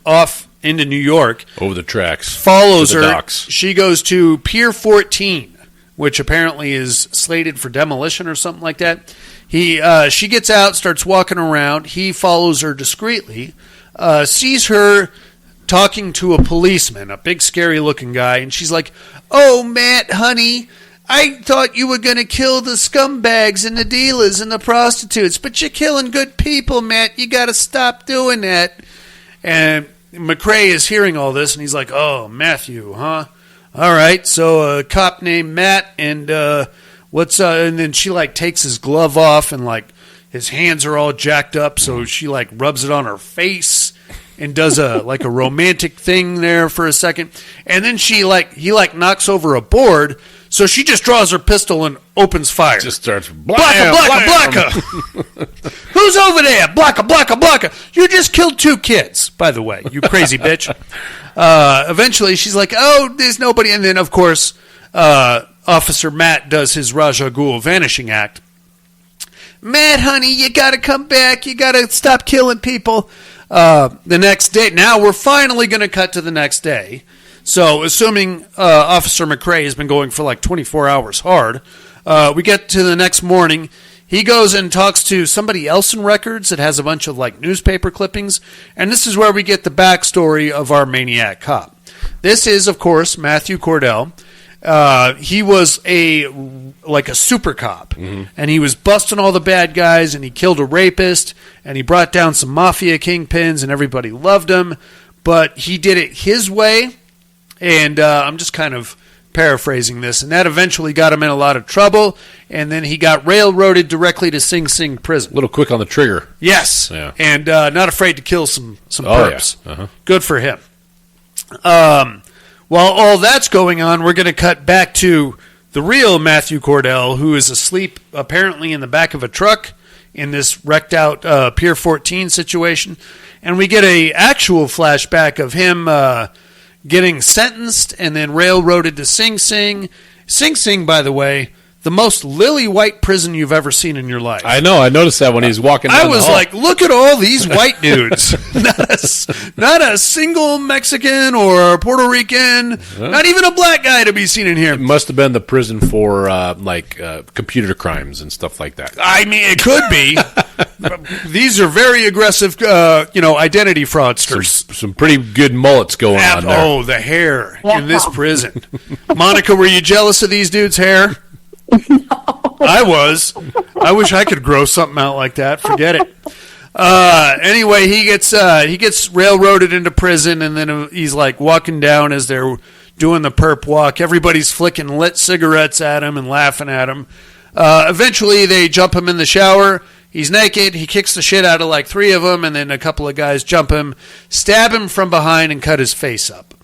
off into New York. Over the tracks. Follows to the her. docks. She goes to Pier 14, which apparently is slated for demolition or something like that. She gets out, starts walking around. He follows her discreetly, sees her talking to a policeman, a big scary-looking guy, and she's like, oh, Matt, honey, I thought you were going to kill the scumbags and the dealers and the prostitutes, but you're killing good people, Matt. You got to stop doing that. And McRae is hearing all this, and he's like, oh, Matthew, huh? All right, so a cop named Matt, and and then she, takes his glove off, and, his hands are all jacked up, so she, rubs it on her face and does a romantic thing there for a second. And then he knocks over a board, so she just draws her pistol and opens fire. Just starts blacka. Who's over there? Blacka. You just killed 2 kids, by the way, you crazy bitch. Eventually she's like, oh, there's nobody. And then, of course, Officer Matt does his Raja Ghul vanishing act. Matt, honey, you got to come back. You got to stop killing people. The next day, now we're finally going to cut to the next day. So, assuming Officer McRae has been going for 24 hours hard, we get to the next morning. He goes and talks to somebody else in records that has a bunch of newspaper clippings, and this is where we get the backstory of our Maniac Cop. This is, of course, Matthew Cordell. He was a super cop, and he was busting all the bad guys, and he killed a rapist, and he brought down some mafia kingpins, and everybody loved him, but he did it his way, and I'm just kind of paraphrasing this, and that eventually got him in a lot of trouble, and then he got railroaded directly to Sing Sing prison. A little quick on the trigger. Yes, yeah. And not afraid to kill some perps. Yeah. Uh-huh. Good for him. While all that's going on, we're going to cut back to the real Matthew Cordell, who is asleep apparently in the back of a truck in this wrecked out Pier 14 situation. And we get a actual flashback of him getting sentenced and then railroaded to Sing Sing. Sing Sing, by the way, the most lily white prison you've ever seen in your life. I know. I noticed that when he's walking down I the was hall. like, look at all these white dudes. not a single Mexican or Puerto Rican, not even a black guy to be seen in here. It must have been the prison for computer crimes and stuff like that. I mean, it could be. These are very aggressive, identity fraudsters. Some pretty good mullets going on there. Oh, the hair in this prison. Monica, were you jealous of these dudes' hair? No. I was. I wish I could grow something out like that. Forget it. Anyway, he gets railroaded into prison, and then he's like walking down as they're doing the perp walk. Everybody's flicking lit cigarettes at him and laughing at him. Eventually, they jump him in the shower. He's naked. He kicks the shit out of like 3 of them, and then a couple of guys jump him, stab him from behind, and cut his face up.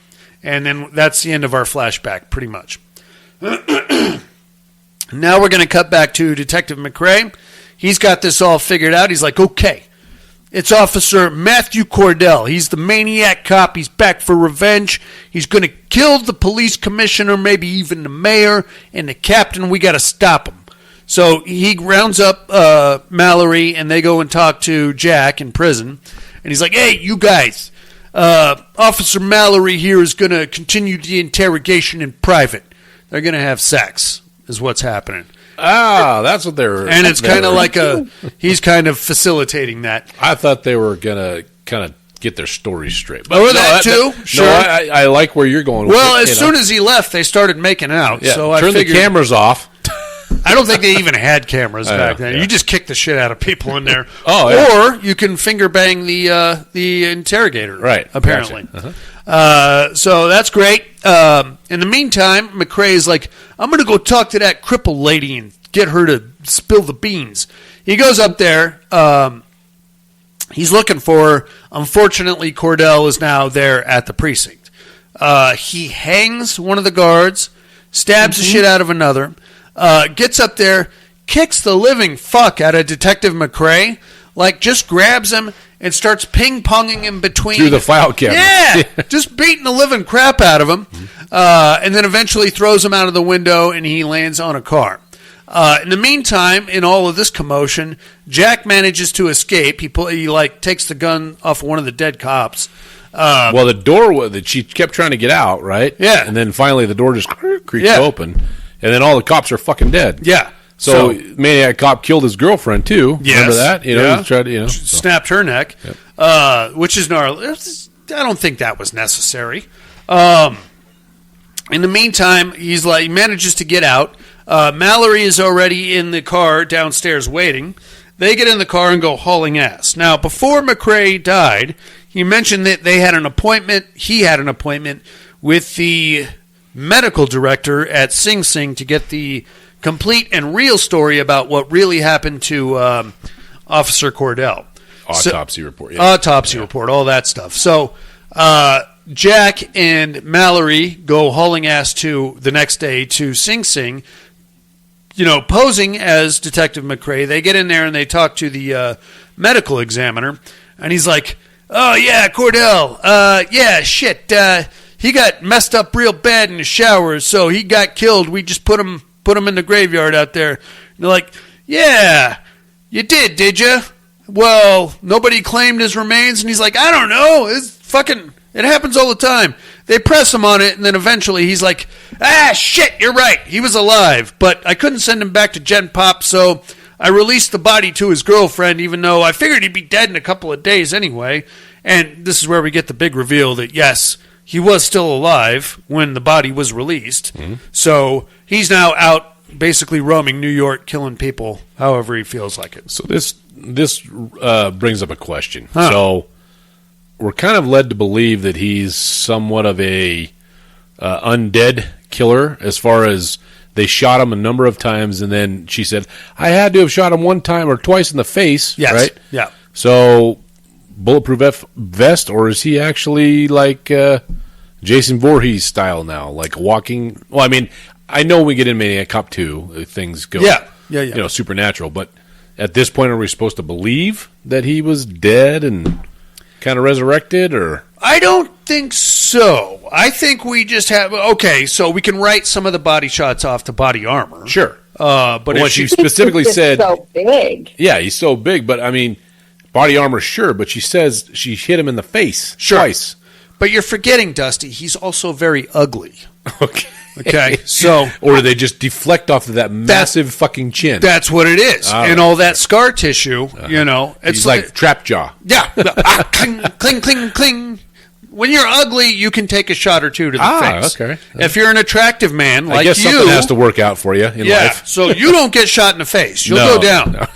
And then that's the end of our flashback, pretty much. Now we're going to cut back to Detective McRae. He's got this all figured out. He's like, okay, it's Officer Matthew Cordell. He's the Maniac Cop. He's back for revenge. He's going to kill the police commissioner, maybe even the mayor, and the captain. We got to stop him. So he rounds up Mallory, and they go and talk to Jack in prison. And he's like, hey, you guys, Officer Mallory here is going to continue the interrogation in private. They're going to have sex. Is what's happening. That's what they're... And it's kind of like he's kind of facilitating that. I thought they were going to kind of get their story straight. But that too? Sure. No, I like where you're going with well, it. As soon as he left, they started making out. Yeah, so turn I figured, the cameras off. I don't think they even had cameras back then. Yeah. You just kick the shit out of people in there. Yeah. Or you can finger bang the interrogator. Right. Apparently. Gotcha. So that's great. In the meantime, McRae is like, I'm going to go talk to that cripple lady and get her to spill the beans. He goes up there. He's looking for her. Unfortunately, Cordell is now there at the precinct. He hangs one of the guards, stabs the shit out of another, gets up there, kicks the living fuck out of Detective McRae, like just grabs him and starts ping-ponging him between... Through the file cabinet. Yeah! Just beating the living crap out of him. And then eventually throws him out of the window, and he lands on a car. In the meantime, in all of this commotion, Jack manages to escape. He takes the gun off one of the dead cops. Well, the door... She kept trying to get out, right? Yeah. And then finally the door just creaks open. And then all the cops are fucking dead. Yeah. So Maniac Cop killed his girlfriend too. Yes. Remember that? He tried to, snapped her neck, which is gnarly. I don't think that was necessary. In the meantime, he manages to get out. Mallory is already in the car downstairs waiting. They get in the car and go hauling ass. Now, before McRae died, he mentioned that they had an appointment. He had an appointment with the medical director at Sing Sing to get the complete and real story about what really happened to Officer Cordell. Autopsy report. Yeah. Autopsy report, all that stuff. So Jack and Mallory go hauling ass to the next day to Sing Sing, posing as Detective McRae. They get in there and they talk to the medical examiner, and he's like, oh, yeah, Cordell, shit, he got messed up real bad in the shower, so he got killed. We just put him in the graveyard out there. And they're like, yeah, you did you? Well, nobody claimed his remains. And he's like, I don't know. It happens all the time. They press him on it, and then eventually he's like, shit, you're right. He was alive, but I couldn't send him back to Gen Pop, so I released the body to his girlfriend, even though I figured he'd be dead in a couple of days anyway. And this is where we get the big reveal that, yes, he was still alive when the body was released. Mm-hmm. So he's now out basically roaming New York, killing people however he feels like it. So this brings up a question. So we're kind of led to believe that he's somewhat of a undead killer, as far as they shot him a number of times, and then she said, I had to have shot him one time or twice in the face, yes. Right? Yeah. So bulletproof vest, or is he actually like Jason Voorhees style now, like walking? Well, I mean, I know when we get in Maniac Cop 2, things go, supernatural. But at this point, are we supposed to believe that he was dead and kind of resurrected, or? I don't think so. I think we just have so we can write some of the body shots off to body armor. Sure. But what if she she, specifically He's said, so big. yeah, he's so big, but I mean, body armor, sure, but she says she hit him in the face twice. but you're forgetting, Dusty, he's also very ugly. Okay. Okay, so or do they just deflect off of that massive fucking chin? That's what it is, and all that scar tissue. You know, it's He's like trap jaw. Yeah, cling, cling, cling, cling. When you're ugly, you can take a shot or two to the face. Okay. If you're an attractive man like I guess you, something has to work out for you in life. so you don't get shot in the face. You'll No, go down. no.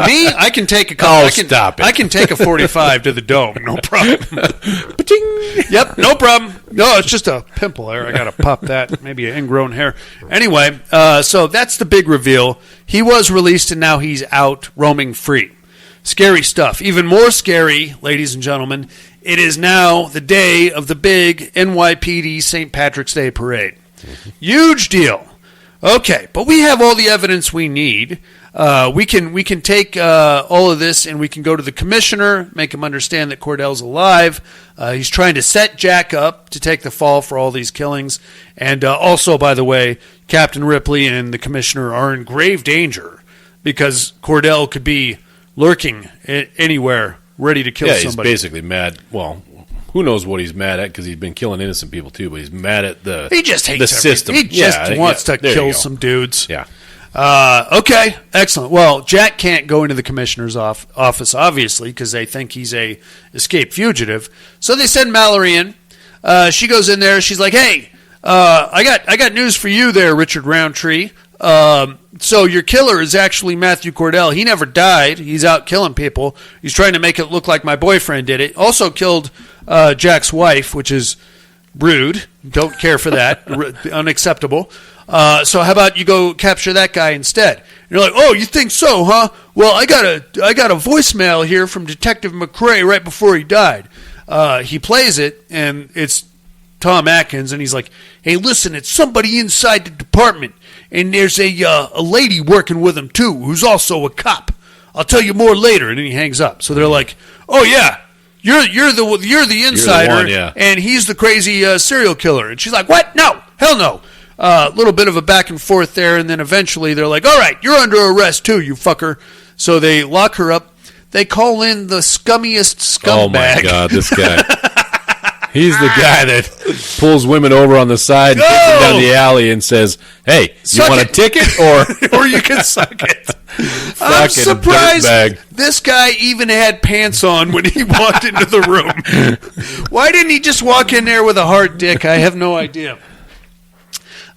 Me, I can take a couple. Oh, I can, stop it. I can take a 45 to the dome, no problem. Yep, no problem. No, it's just a pimple there. I got to pop that. Maybe an ingrown hair. Anyway, so that's the big reveal. He was released, and now he's out roaming free. Scary stuff. Even more scary, ladies and gentlemen, it is now the day of the big NYPD St. Patrick's Day parade. Huge deal. Okay, but we have all the evidence we need. We can take all of this and we can go to the commissioner, make him understand that Cordell's alive. He's trying to set Jack up to take the fall for all these killings. And also, by the way, Captain Ripley and the commissioner are in grave danger because Cordell could be lurking anywhere, ready to kill somebody. He's basically mad. Well, who knows what he's mad at because he's been killing innocent people too, but he's mad at the He just hates the system. He just wants to there you kill go. some dudes. Yeah. Okay, excellent. Well, Jack can't go into the commissioner's office, obviously, because they think he's a escaped fugitive. So they send Mallory in. She goes in there. She's like, "Hey, I got news for you there, Richard Roundtree. So your killer is actually Matthew Cordell. He never died. He's out killing people. He's trying to make it look like my boyfriend did it. Also killed Jack's wife, which is rude. Don't care for that. Unacceptable. So how about you go capture that guy instead?" And you're like, "Oh, you think so, huh? Well, I got a voicemail here from Detective McCrae right before he died." He plays it, and it's Tom Atkins, and he's like, "Hey, listen, it's somebody inside the department, and there's a lady working with him too, who's also a cop. I'll tell you more later." And then he hangs up. So they're like, "Oh yeah, you're the insider, one, yeah. and he's the crazy serial killer." And she's like, "What? No, hell no." A little bit of a back and forth there, and then eventually they're like, "All right, you're under arrest too, you fucker." So they lock her up. They call in the scummiest scumbag. Oh my God, this guy. He's the guy that pulls women over on the side and takes them down the alley and says, "Hey, you want a ticket or you can suck it?" I'm surprised this guy even had pants on when he walked into the room. Why didn't he just walk in there with a hard dick? I have no idea.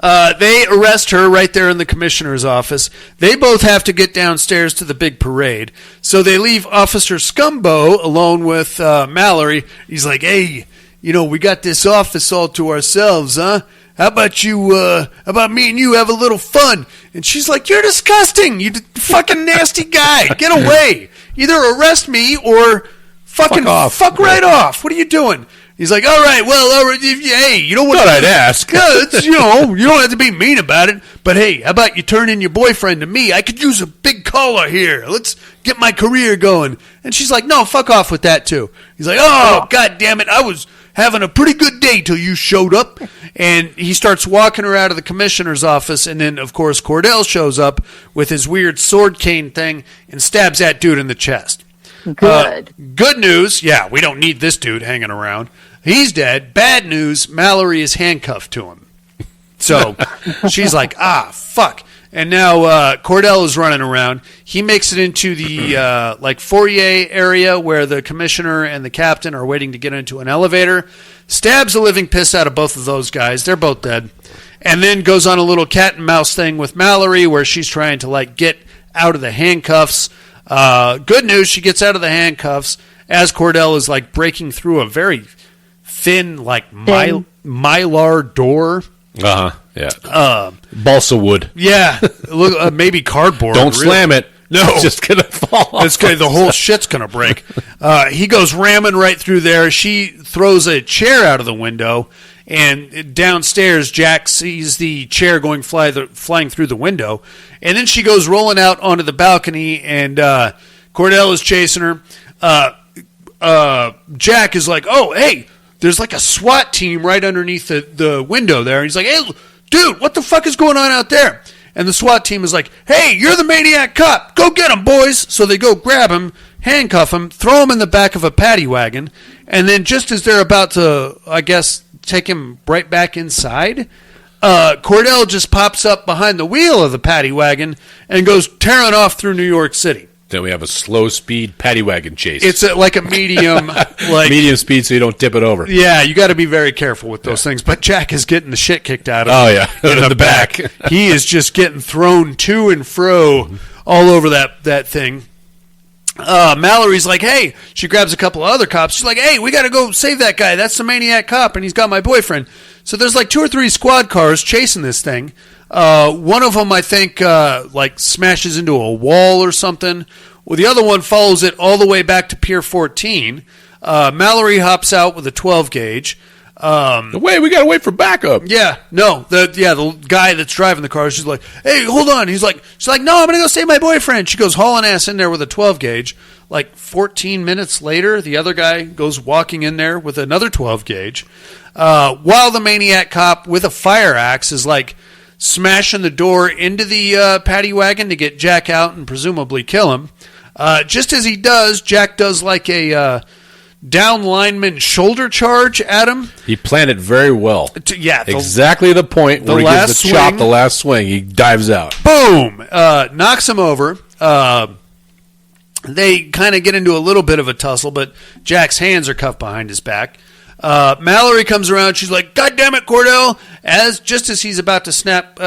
They arrest her right there in the commissioner's office. They both have to get downstairs to the big parade. So they leave Officer Scumbo alone with Mallory. He's like, "Hey, we got this office all to ourselves, huh? How about me and you have a little fun?" And she's like, "You're disgusting. You fucking nasty guy. Get away. Either arrest me or fuck right off. What are you doing?" He's like, "All right, hey, you know what? Thought I'd ask." Yeah, it's, you don't have to be mean about it. But hey, how about you turn in your boyfriend to me? I could use a big caller here. Let's get my career going." And she's like, "No, fuck off with that too." He's like, "Oh, God damn it. I was having a pretty good day till you showed up." And he starts walking her out of the commissioner's office. And then, of course, Cordell shows up with his weird sword cane thing and stabs that dude in the chest. Good news. Yeah, we don't need this dude hanging around. He's dead. Bad news. Mallory is handcuffed to him. So she's like, fuck. And now Cordell is running around. He makes it into the foyer area where the commissioner and the captain are waiting to get into an elevator. Stabs the living piss out of both of those guys. They're both dead. And then goes on a little cat and mouse thing with Mallory where she's trying to get out of the handcuffs. Good news, she gets out of the handcuffs as Cordell is breaking through a very thin mylar door. Yeah. Balsa wood. Yeah, maybe cardboard. Don't slam it. No, it's just gonna fall off. The whole shit's gonna break. He goes ramming right through there. She throws a chair out of the window, and downstairs Jack sees the chair going flying through the window, and then she goes rolling out onto the balcony, and Cordell is chasing her. Jack is like, "Oh, hey, there's a SWAT team right underneath the window there." And he's like, "Hey, dude, what the fuck is going on out there?" And the SWAT team is like, hey, you're the Maniac Cop. Go get him, boys. So they go grab him, handcuff him, throw him in the back of a paddy wagon. And then just as they're about to, I guess, take him right back inside, Cordell just pops up behind the wheel of the paddy wagon and goes tearing off through New York City. Then we have a slow speed paddy wagon chase. It's like a medium, medium speed, so you don't tip it over. Yeah, you got to be very careful with those things. But Jack is getting the shit kicked out of him. Oh yeah, in the back. He is just getting thrown to and fro all over that thing. Mallory's like, hey, she grabs a couple of other cops. She's like, hey, we got to go save that guy. That's the Maniac Cop, and he's got my boyfriend. So there's like 2 or 3 squad cars chasing this thing. One of them, I think, like smashes into a wall or something. Well, the other one follows it all the way back to Pier 14. Mallory hops out with a 12 gauge. Wait, we gotta wait for backup. Yeah, no, the guy that's driving the car. She's like, hey, hold on. She's like, no, I'm gonna go save my boyfriend. She goes hauling ass in there with a 12 gauge. Like 14 minutes later, the other guy goes walking in there with another 12 gauge. While the Maniac Cop with a fire axe is like smashing the door into the paddy wagon to get Jack out and presumably kill him. Just as he does, Jack does like a down lineman shoulder charge at him. He planned it very well. Exactly the point where he gives the chop, the last swing. He dives out. Boom! Knocks him over. They kind of get into a little bit of a tussle, but Jack's hands are cuffed behind his back. Mallory comes around. She's like, God damn it, Cordell! Just as he's about to snap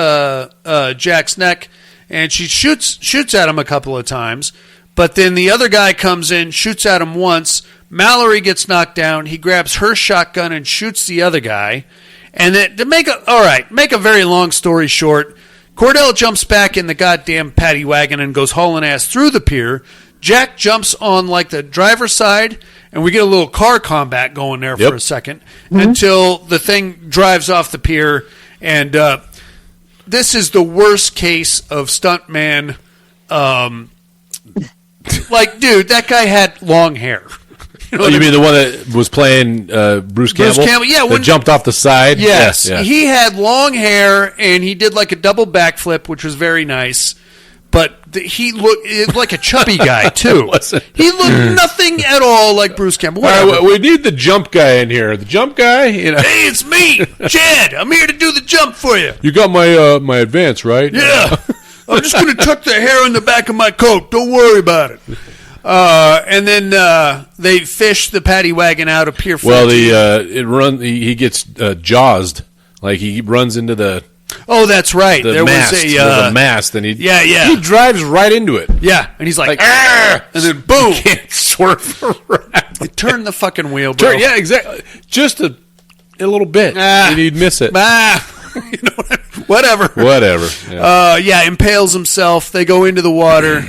Jack's neck, and she shoots at him a couple of times. But then the other guy comes in, shoots at him once. Mallory gets knocked down. He grabs her shotgun and shoots the other guy. And then to make a very long story short, Cordell jumps back in the goddamn paddy wagon and goes hauling ass through the pier. Jack jumps on like the driver's side, and we get a little car combat going there for a second until the thing drives off the pier. And this is the worst case of stuntman. Like, dude, that guy had long hair. You mean the one that was playing Bruce Campbell? Bruce Campbell, yeah. That jumped off the side? Yes. Yeah. He had long hair, and he did like a double backflip, which was very nice. But he looked like a chubby guy, too. He looked nothing at all like Bruce Campbell. All right, we need the jump guy in here. The jump guy? You know. Hey, it's me, Chad. I'm here to do the jump for you. You got my advance, right? Yeah. I'm just going to tuck the hair in the back of my coat. Don't worry about it. And then they fish the paddy wagon out of Pier 14. Well, he gets jawsed. Like he runs into the. Oh, that's right. There was a mast, and he drives right into it. Yeah, and he's like and then boom, he can't swerve around. Turn the fucking wheel, bro. Yeah, exactly. Just a little bit, and he'd miss it. You know, whatever. Yeah. Impales himself. They go into the water.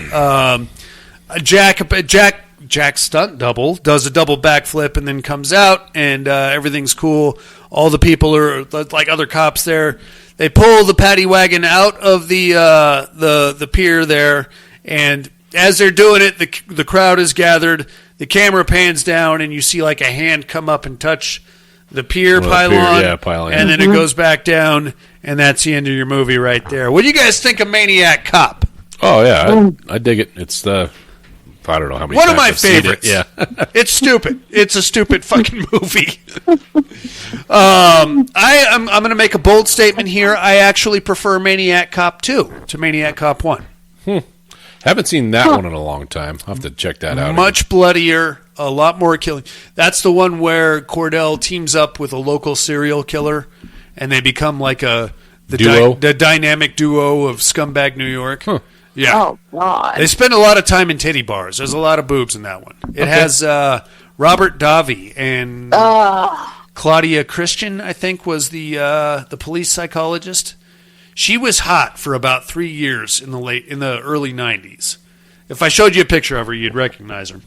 Jack's stunt double does a double backflip and then comes out, and everything's cool. All the people are like other cops there. They pull the paddy wagon out of the pier there, and as they're doing it, the crowd is gathered. The camera pans down, and you see like a hand come up and touch the pier pylon. Pylon. And then it goes back down, and that's the end of your movie right there. What do you guys think of Maniac Cop? Oh yeah, I dig it. It's I don't know how many. One of times my I've seen favorites. It. Yeah, it's stupid. It's a stupid fucking movie. I'm going to make a bold statement here. I actually prefer Maniac Cop 2 to Maniac Cop 1. Haven't seen that one in a long time. I'll have to check that out. Much bloodier, a lot more killing. That's the one where Cordell teams up with a local serial killer, and they become like the dynamic duo of Scumbag New York. Huh. Yeah. Oh, God. They spend a lot of time in titty bars. There's a lot of boobs in that one. It has Robert Davi and Claudia Christian, I think, was the police psychologist. She was hot for about 3 years in the early 90s. If I showed you a picture of her, you'd recognize her.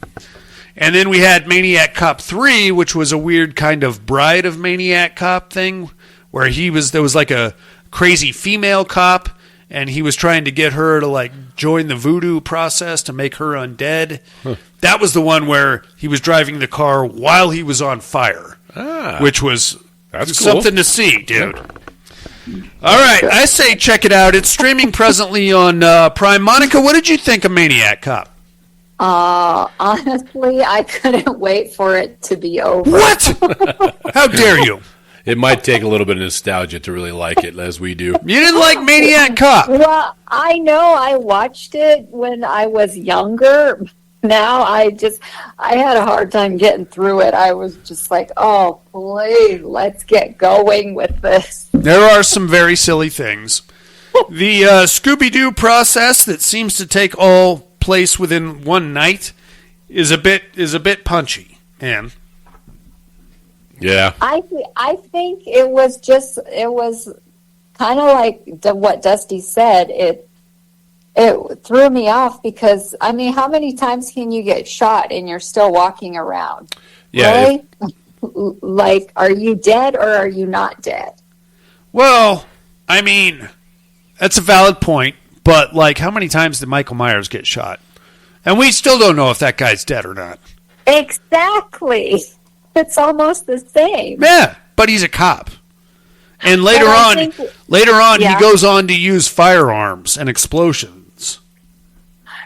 And then we had Maniac Cop 3, which was a weird kind of Bride of Maniac Cop thing, where there was like a crazy female cop, and he was trying to get her to like join the voodoo process to make her undead. Huh. That was the one where he was driving the car while he was on fire, which was something to see, dude. All right, I say check it out. It's streaming presently on Prime. Monica, what did you think of Maniac Cop? Honestly, I couldn't wait for it to be over. What? How dare you? It might take a little bit of nostalgia to really like it, as we do. You didn't like Maniac Cop? Well, I know I watched it when I was younger. Now I had a hard time getting through it. I was just like, oh, please, let's get going with this. There are some very silly things. The Scooby-Doo process that seems to take all place within one night is a bit punchy. And yeah, I think it was kind of like what Dusty said. It threw me off because, I mean, how many times can you get shot and you're still walking around? Yeah. Really? Like, are you dead or are you not dead? Well, I mean, that's a valid point, but, like, how many times did Michael Myers get shot? And we still don't know if that guy's dead or not. Exactly. It's almost the same. Yeah, but he's a cop. And later on, yeah. he goes on to use firearms and explosions.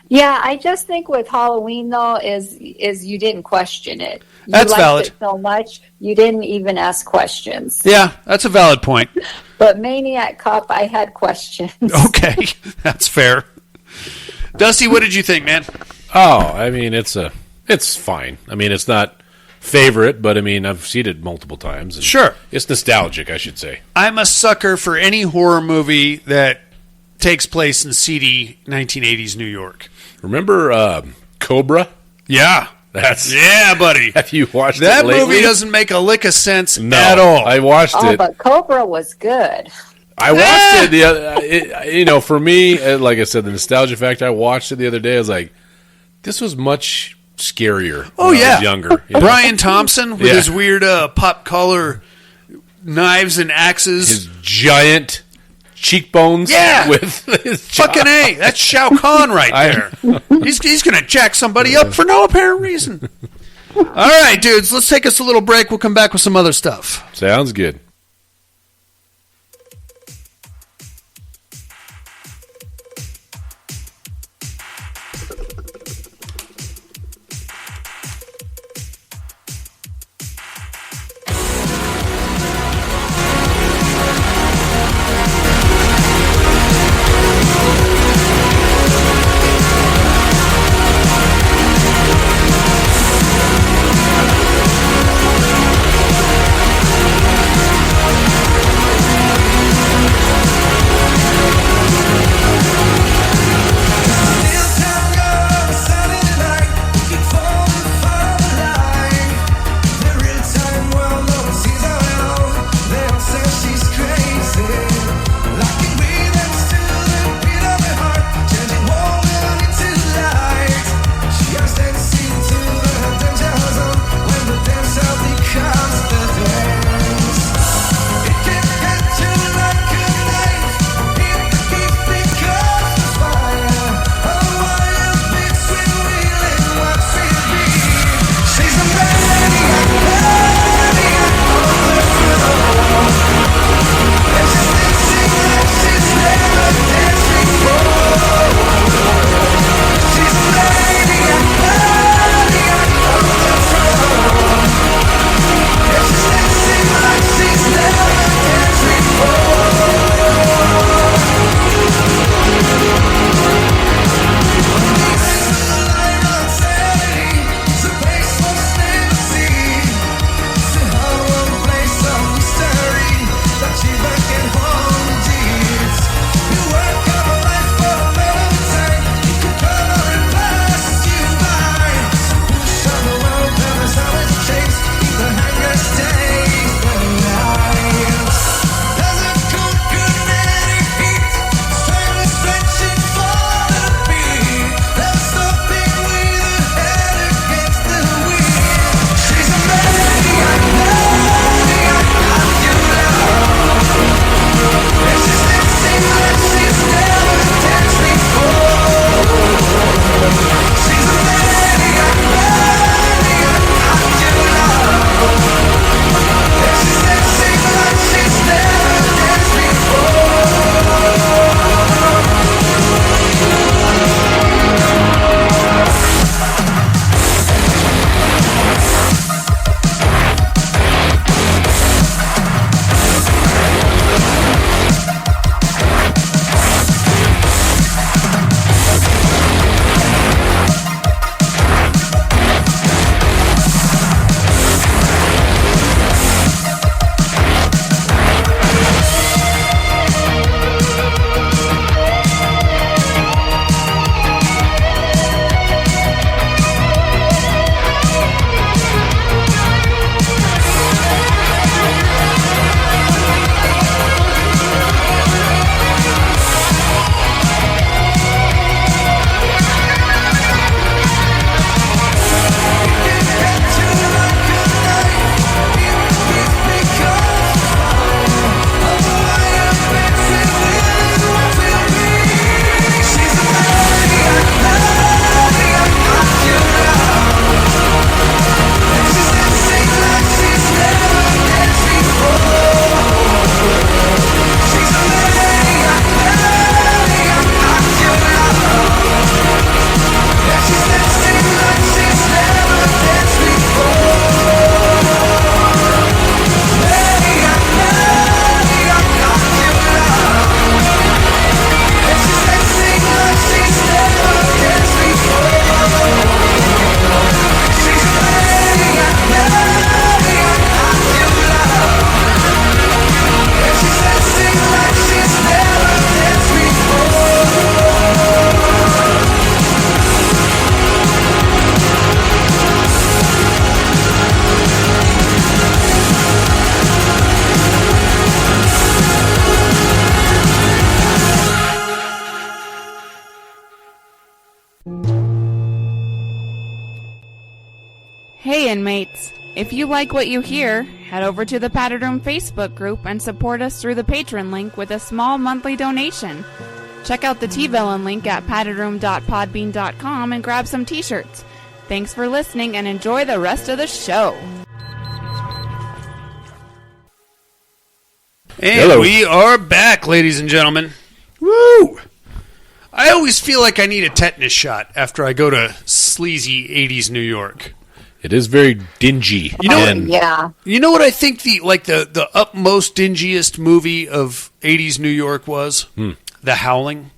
Yeah, I just think with Halloween, though, is you didn't question it. You That's liked valid. it so much, you didn't even ask questions. Yeah, that's a valid point. But Maniac Cop, I had questions. Okay, that's fair. Dusty, what did you think, man? Oh, I mean, it's fine. I mean, it's not favorite, but I mean, I've seen it multiple times. Sure. It's nostalgic, I should say. I'm a sucker for any horror movie that takes place in seedy 1980s New York. Remember Cobra? Yeah. Yeah, buddy. Have you watched that it lately? movie doesn't make a lick of sense No, at all. I watched it. But Cobra was good. I watched it for me, like I said, the nostalgia factor, I watched it the other day. I was like, this was much scarier when I was younger. You know? Brian Thompson with his weird pop collar knives and axes. His giant cheekbones. Yeah. With his fucking A. That's Shao Kahn right there. He's going to jack somebody up for no apparent reason. All right, dudes, let's take us a little break. We'll come back with some other stuff. Sounds good. Hey inmates, if you like what you hear, head over to the Padded Room Facebook group and support us through the Patreon link with a small monthly donation. Check out the T-Villain link at paddedroom.podbean.com and grab some t-shirts. Thanks for listening and enjoy the rest of the show. And Hello. we are back, ladies and gentlemen. Woo! I always feel like I need a tetanus shot after I go to sleazy 80s New York. It is very dingy. You know, Yeah. You know what I think the upmost dingiest movie of 80s New York was? The Howling.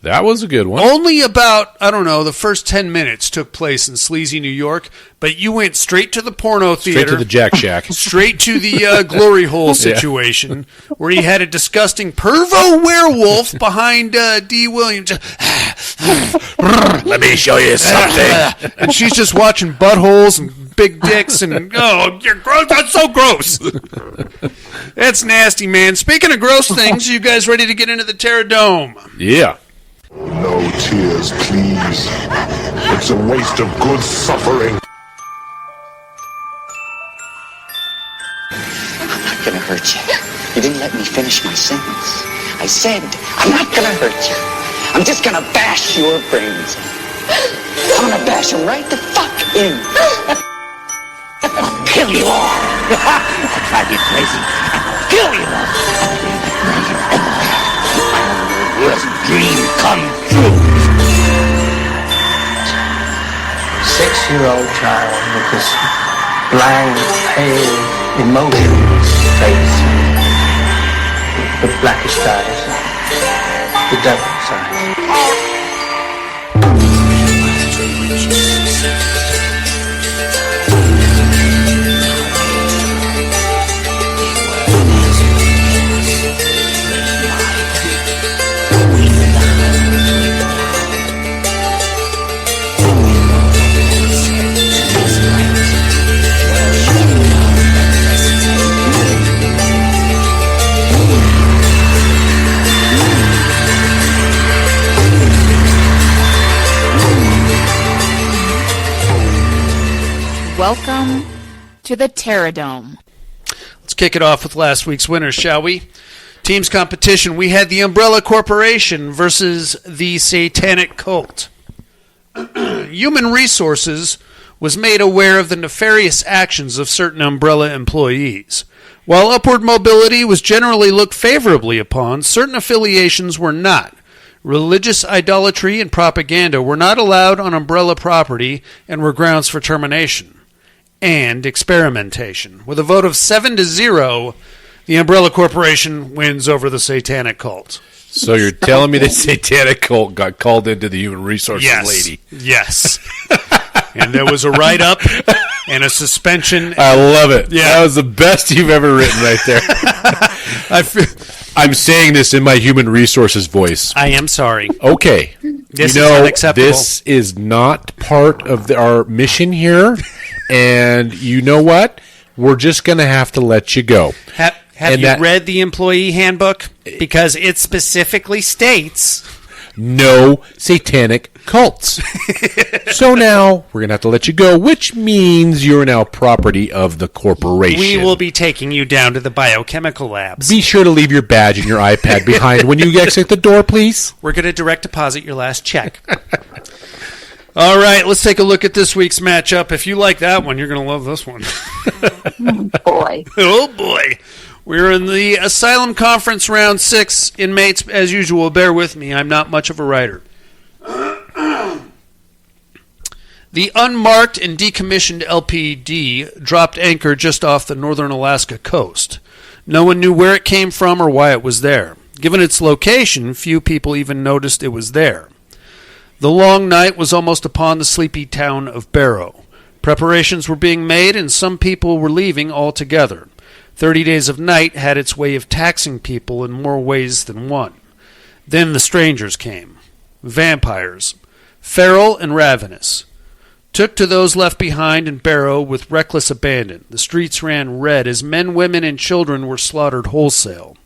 That was a good one. Only about, I don't know, the first 10 minutes took place in sleazy New York, but you went straight to the porno theater. Straight to the Jack Shack. Straight to the glory hole situation, where you had a disgusting pervo werewolf behind D. Williams. Let me show you something. And she's just watching buttholes and big dicks and, oh, you're gross. That's so gross. That's nasty, man. Speaking of gross things, you guys ready to get into the Terror Dome? Yeah. No tears, please. It's a waste of good suffering. I'm not gonna hurt you. You didn't let me finish my sentence. I said, I'm not gonna hurt you. I'm just gonna bash your brains in. I'm gonna bash them right the fuck in. I'll kill you all. I'll drive you crazy. I'll kill you all. Worst dream come true. 6-year-old child with this blank, pale, emotionless face, the blackish eyes, the devil's eyes. Welcome to the Terror Dome. Let's kick it off with last week's winners, shall we? Teams competition. We had the Umbrella Corporation versus the Satanic Cult. Human Resources was made aware of the nefarious actions of certain Umbrella employees. While upward mobility was generally looked favorably upon, certain affiliations were not. Religious idolatry and propaganda were not allowed on Umbrella property and were grounds for termination. And experimentation. With a vote of 7-0, the Umbrella Corporation wins over the Satanic Cult. So you're telling me the Satanic Cult got called into the Human Resources lady? Yes. And there was a write-up and a suspension. I love it. Yeah. That was the best you've ever written right there. I'm saying this in my Human Resources voice. I am sorry. Okay. This is unacceptable. This is not part of our mission here. And you know what? We're just going to have to let you go. Have you read the employee handbook? Because it specifically states no satanic cults. So now we're going to have to let you go, which means you're now property of the corporation. We will be taking you down to the biochemical labs. Be sure to leave your badge and your iPad behind when you exit the door, please. We're going to direct deposit your last check. All right, let's take a look at this week's matchup. If you like that one, you're going to love this one. Oh, boy. Oh, boy. We're in the Asylum Conference Round 6. Inmates, as usual, bear with me. I'm not much of a writer. The unmarked and decommissioned LPD dropped anchor just off the northern Alaska coast. No one knew where it came from or why it was there. Given its location, few people even noticed it was there. The long night was almost upon the sleepy town of Barrow. Preparations were being made, and some people were leaving altogether. 30 Days of Night had its way of taxing people in more ways than one. Then the strangers came. Vampires. Feral and ravenous. Took to those left behind in Barrow with reckless abandon. The streets ran red as men, women, and children were slaughtered wholesale.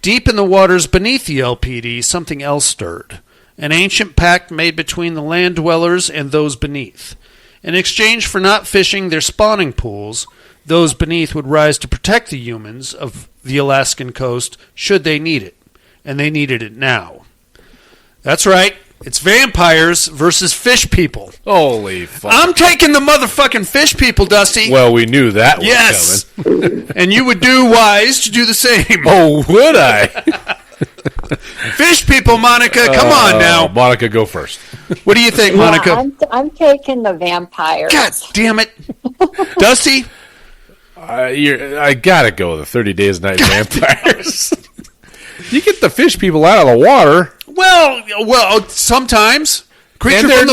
Deep in the waters beneath the LPD, something else stirred. An ancient pact made between the land dwellers and those beneath. In exchange for not fishing their spawning pools, those beneath would rise to protect the humans of the Alaskan coast should they need it. And they needed it now. That's right. It's vampires versus fish people. Holy fuck. I'm taking the motherfucking fish people, Dusty. Well, we knew that was yes. coming. And you would do wise to do the same. Oh, would I? Fish people, Monica. Come on now. Monica, go first. What do you think, Monica? Yeah, I'm taking the vampires. God damn it. Dusty? I got to go with the 30 Days Night Vampires. You get the fish people out of the water. Well, sometimes. Creature from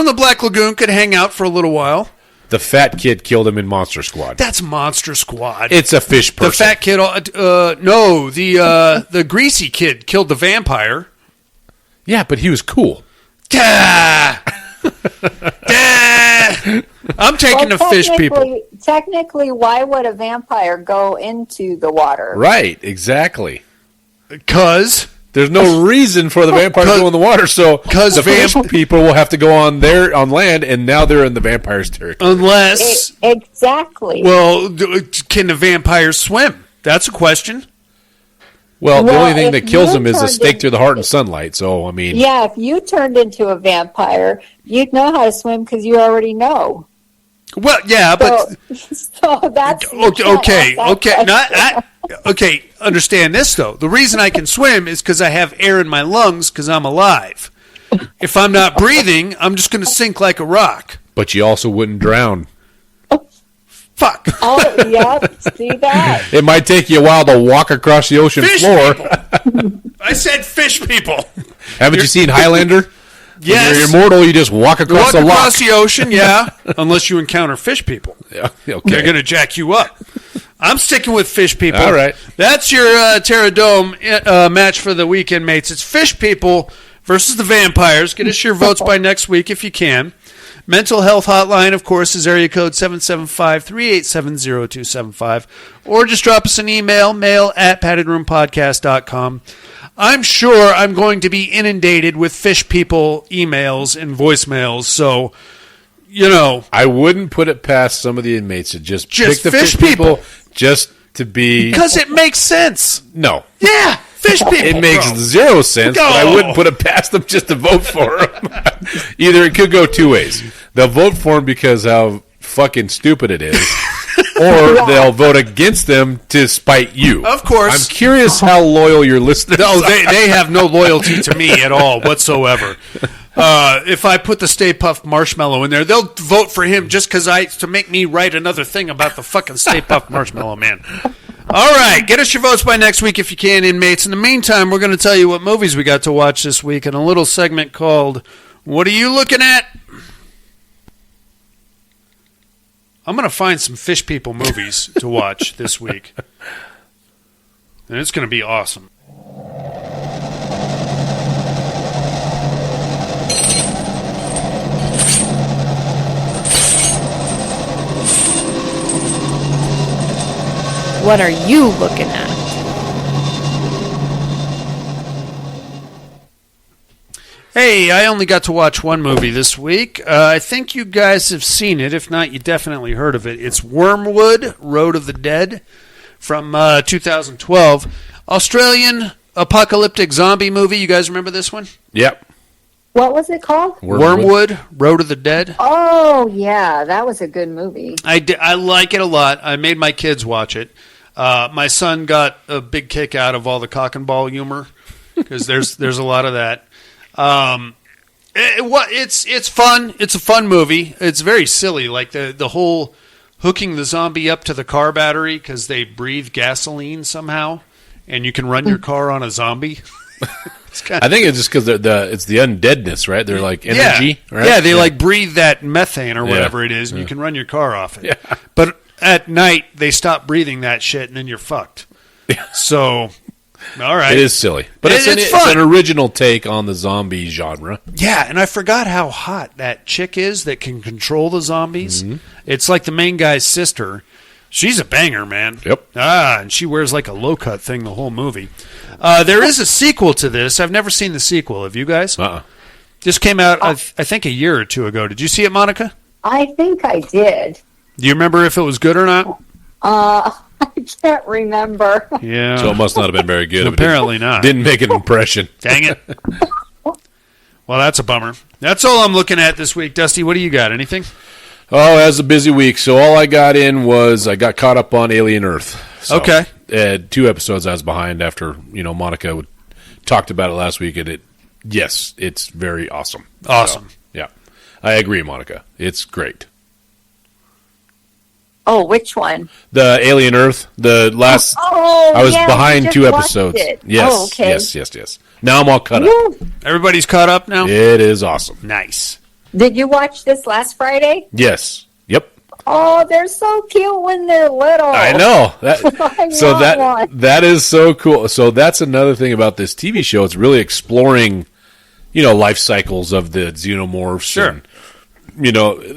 the Black Lagoon could hang out for a little while. The fat kid killed him in Monster Squad. That's Monster Squad. It's a fish person. The fat kid, no, the greasy kid killed the vampire. Yeah, but he was cool. I'm taking the fish people. Technically, why would a vampire go into the water? Right, exactly. Because there's no reason for the vampire to go in the water, so the fish people will have to go on land, and now they're in the vampire's territory. Unless exactly. Well, can the vampires swim? That's a question. Well, the only thing that kills them is a stake through the heart and sunlight. So, I mean, yeah, if you turned into a vampire, you'd know how to swim because you already know. Well, yeah, but so that's okay. Okay. Understand this though. The reason I can swim is because I have air in my lungs because I'm alive. If I'm not breathing, I'm just going to sink like a rock. But you also wouldn't drown. Fuck. Oh, yep. See that? It might take you a while to walk across the ocean floor. I said fish people. Haven't you seen Highlander? Yes. When you're immortal, you just walk across the lock. The ocean, yeah. Unless you encounter fish people. Yeah, okay. They're going to jack you up. I'm sticking with fish people. All right. That's your Terra Dome match for the weekend, mates. It's fish people versus the vampires. Get us your votes by next week if you can. Mental health hotline, of course, is area code 775-387-0275. Or just drop us an email, mail@paddedroompodcast.com. I'm sure I'm going to be inundated with fish people emails and voicemails, so, you know. I wouldn't put it past some of the inmates to just pick the fish people just to be... Because it makes sense. No. Yeah, fish people. It makes zero sense, but I wouldn't put it past them just to vote for them. Either it could go two ways. They'll vote for them because how fucking stupid it is, or they'll vote against them to spite you. Of course. I'm curious how loyal your listeners are. They have no loyalty to me at all whatsoever. If I put the Stay Puft Marshmallow in there, they'll vote for him just to make me write another thing about the fucking Stay Puft Marshmallow Man. All right, get us your votes by next week if you can, inmates. In the meantime, we're going to tell you what movies we got to watch this week in a little segment called What Are You Looking At? I'm going to find some fish people movies to watch this week. And it's going to be awesome. What are you looking at? Hey, I only got to watch one movie this week. I think you guys have seen it. If not, you definitely heard of it. It's Wormwood, Road of the Dead from 2012. Australian apocalyptic zombie movie. You guys remember this one? Yep. What was it called? Wormwood, Road of the Dead. Oh, yeah. That was a good movie. I like it a lot. I made my kids watch it. My son got a big kick out of all the cock and ball humor because there's a lot of that. It's fun. It's a fun movie. It's very silly, like the whole hooking the zombie up to the car battery because they breathe gasoline somehow, and you can run your car on a zombie. I think it's just because it's the undeadness, right? They're like energy, right? Yeah, they like breathe that methane or whatever it is, and you can run your car off it. Yeah. But at night, they stop breathing that shit, and then you're fucked. Yeah. So... All right. It is silly. But it's an original take on the zombie genre. Yeah, and I forgot how hot that chick is that can control the zombies. Mm-hmm. It's like the main guy's sister. She's a banger, man. Yep. And she wears like a low-cut thing the whole movie. There is a sequel to this. I've never seen the sequel. Have you guys? This came out, I think, a year or two ago. Did you see it, Monica? I think I did. Do you remember if it was good or not? I can't remember. Yeah. So it must not have been very good. Apparently not. Didn't make an impression. Dang it. Well, that's a bummer. That's all I'm looking at this week. Dusty, what do you got? Anything? Oh, it was a busy week. So all I got in was I got caught up on Alien Earth. So, okay. 2 episodes I was behind after, Monica talked about it last week. And it's very awesome. Awesome. So, yeah. I agree, Monica. It's great. Oh, which one? The Alien Earth. The last. I was behind 2 episodes. Yes. Oh, okay. Yes. Now I'm all caught up. Everybody's caught up now? It is awesome. Nice. Did you watch this last Friday? Yes. Yep. Oh, they're so cute when they're little. I know. One. That is so cool. So that's another thing about this TV show. It's really exploring, life cycles of the xenomorphs. Sure. And,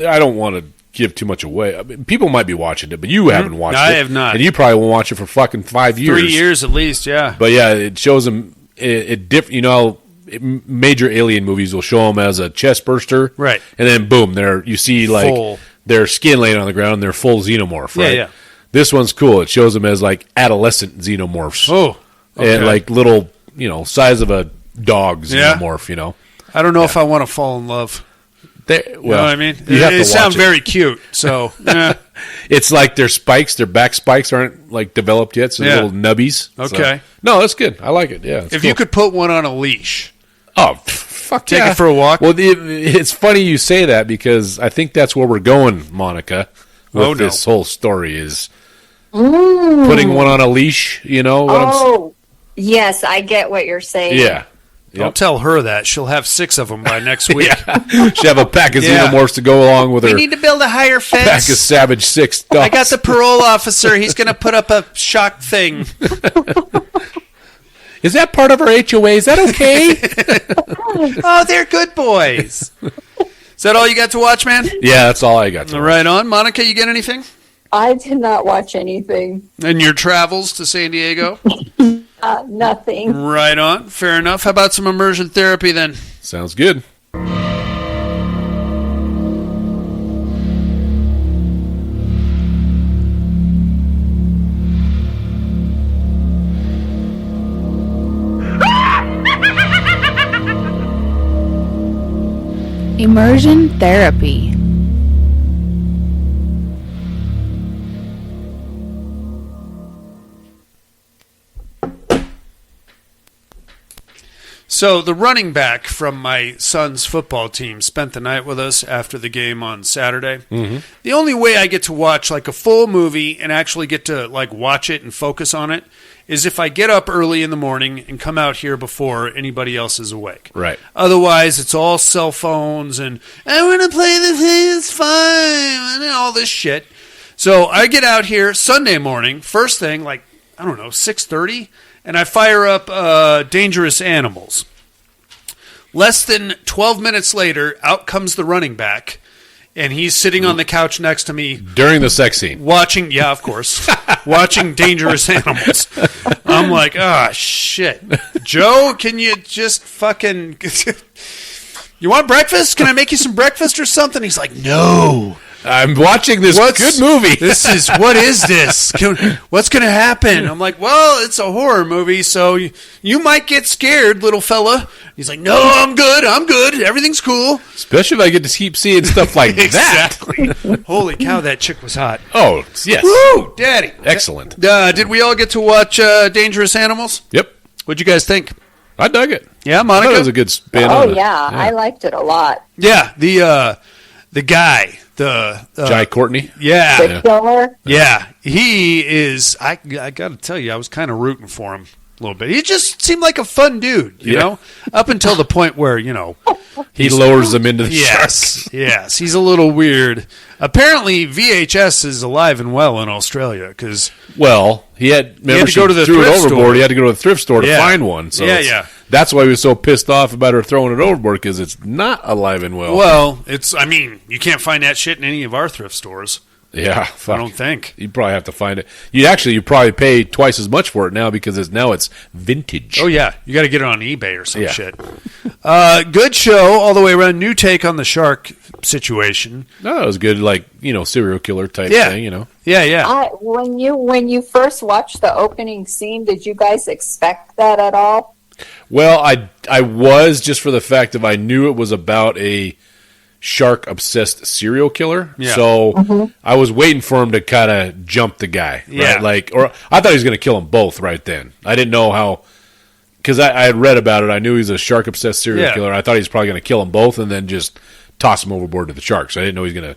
I don't want to give too much away. I mean, people might be watching it, but you haven't watched it. I have not. And you probably won't watch it for fucking 5 years. 3 years at least, yeah. But yeah, it shows them major alien movies will show them as a chest burster. Right. And then boom, you see like their skin laying on the ground and they're full xenomorph, right? Yeah. This one's cool. It shows them as like adolescent xenomorphs. Oh. Okay. And like little, size of a dog xenomorph, I don't know if I want to fall in love. You know what I mean? It sounds very cute. So it's like their back spikes aren't like developed yet, so they're little nubbies. Okay. So, no, that's good. I like it. Yeah. If you could put one on a leash. Oh, fuck Take it for a walk. Well, it's funny you say that because I think that's where we're going, Monica. With this whole story is putting one on a leash. Yes, I get what you're saying. Yeah. Don't tell her that. She'll have 6 of them by next week. She'll have a pack of xenomorphs to go along with her. We need to build a higher fence. Pack of Savage 6 dogs. I got the parole officer. He's going to put up a shock thing. Is that part of our HOA? Is that okay? Oh, they're good boys. Is that all you got to watch, man? Yeah, that's all I got to watch. Right on. Monica, you get anything? I did not watch anything. And your travels to San Diego? Nothing. Right on. Fair enough. How about some immersion therapy then? Sounds good. Immersion therapy. So the running back from my son's football team spent the night with us after the game on Saturday. Mm-hmm. The only way I get to watch like a full movie and actually get to like watch it and focus on it is if I get up early in the morning and come out here before anybody else is awake. Right. Otherwise, it's all cell phones and I want to play the PS5 and all this shit. So I get out here Sunday morning, first thing, like, I don't know, 6:30, and I fire up Dangerous Animals. Less than 12 minutes later, out comes the running back, and he's sitting on the couch next to me. During the sex scene. Watching, yeah, of course, watching Dangerous Animals. I'm like, shit. Joe, can you just fucking... You want breakfast? Can I make you some breakfast or something? He's like, no. I'm watching this good movie. What is this? What's going to happen? I'm like, well, it's a horror movie, so you might get scared, little fella. He's like, no, I'm good. Everything's cool. Especially if I get to keep seeing stuff like that. Exactly. Holy cow, that chick was hot. Oh, yes. Woo, daddy. Excellent. Did we all get to watch Dangerous Animals? Yep. What'd you guys think? I dug it. Yeah, Monica? I thought it was a good spin on it. Yeah, I liked it a lot. Yeah, the guy, Jai Courtney. Yeah. The killer. Yeah, he is. I got to tell you, I was kind of rooting for him a little bit. He just seemed like a fun dude, you know, up until the point where, he lowers them into the shark. Yes, he's a little weird. Apparently, VHS is alive and well in Australia because he had to go to the threw it thrift overboard. store. He had to go to the thrift store to find one. So that's why he was so pissed off about her throwing it overboard because it's not alive and well. Well, you can't find that shit in any of our thrift stores. Yeah, fuck. I don't think. You probably have to find it. You probably pay twice as much for it now because it's vintage. Oh yeah, you got to get it on eBay or some shit. Good show all the way around. New take on the shark situation. No, it was good, like, serial killer type thing, Yeah. When you first watched the opening scene, did you guys expect that at all? Well, I was, just for the fact of I knew it was about a shark-obsessed serial killer. Yeah. So I was waiting for him to kind of jump the guy. Yeah. Right? Or I thought he was going to kill them both right then. I didn't know how, because I had read about it. I knew he was a shark-obsessed serial killer. I thought he was probably going to kill them both and then just toss him overboard to the sharks. I didn't know he was going to,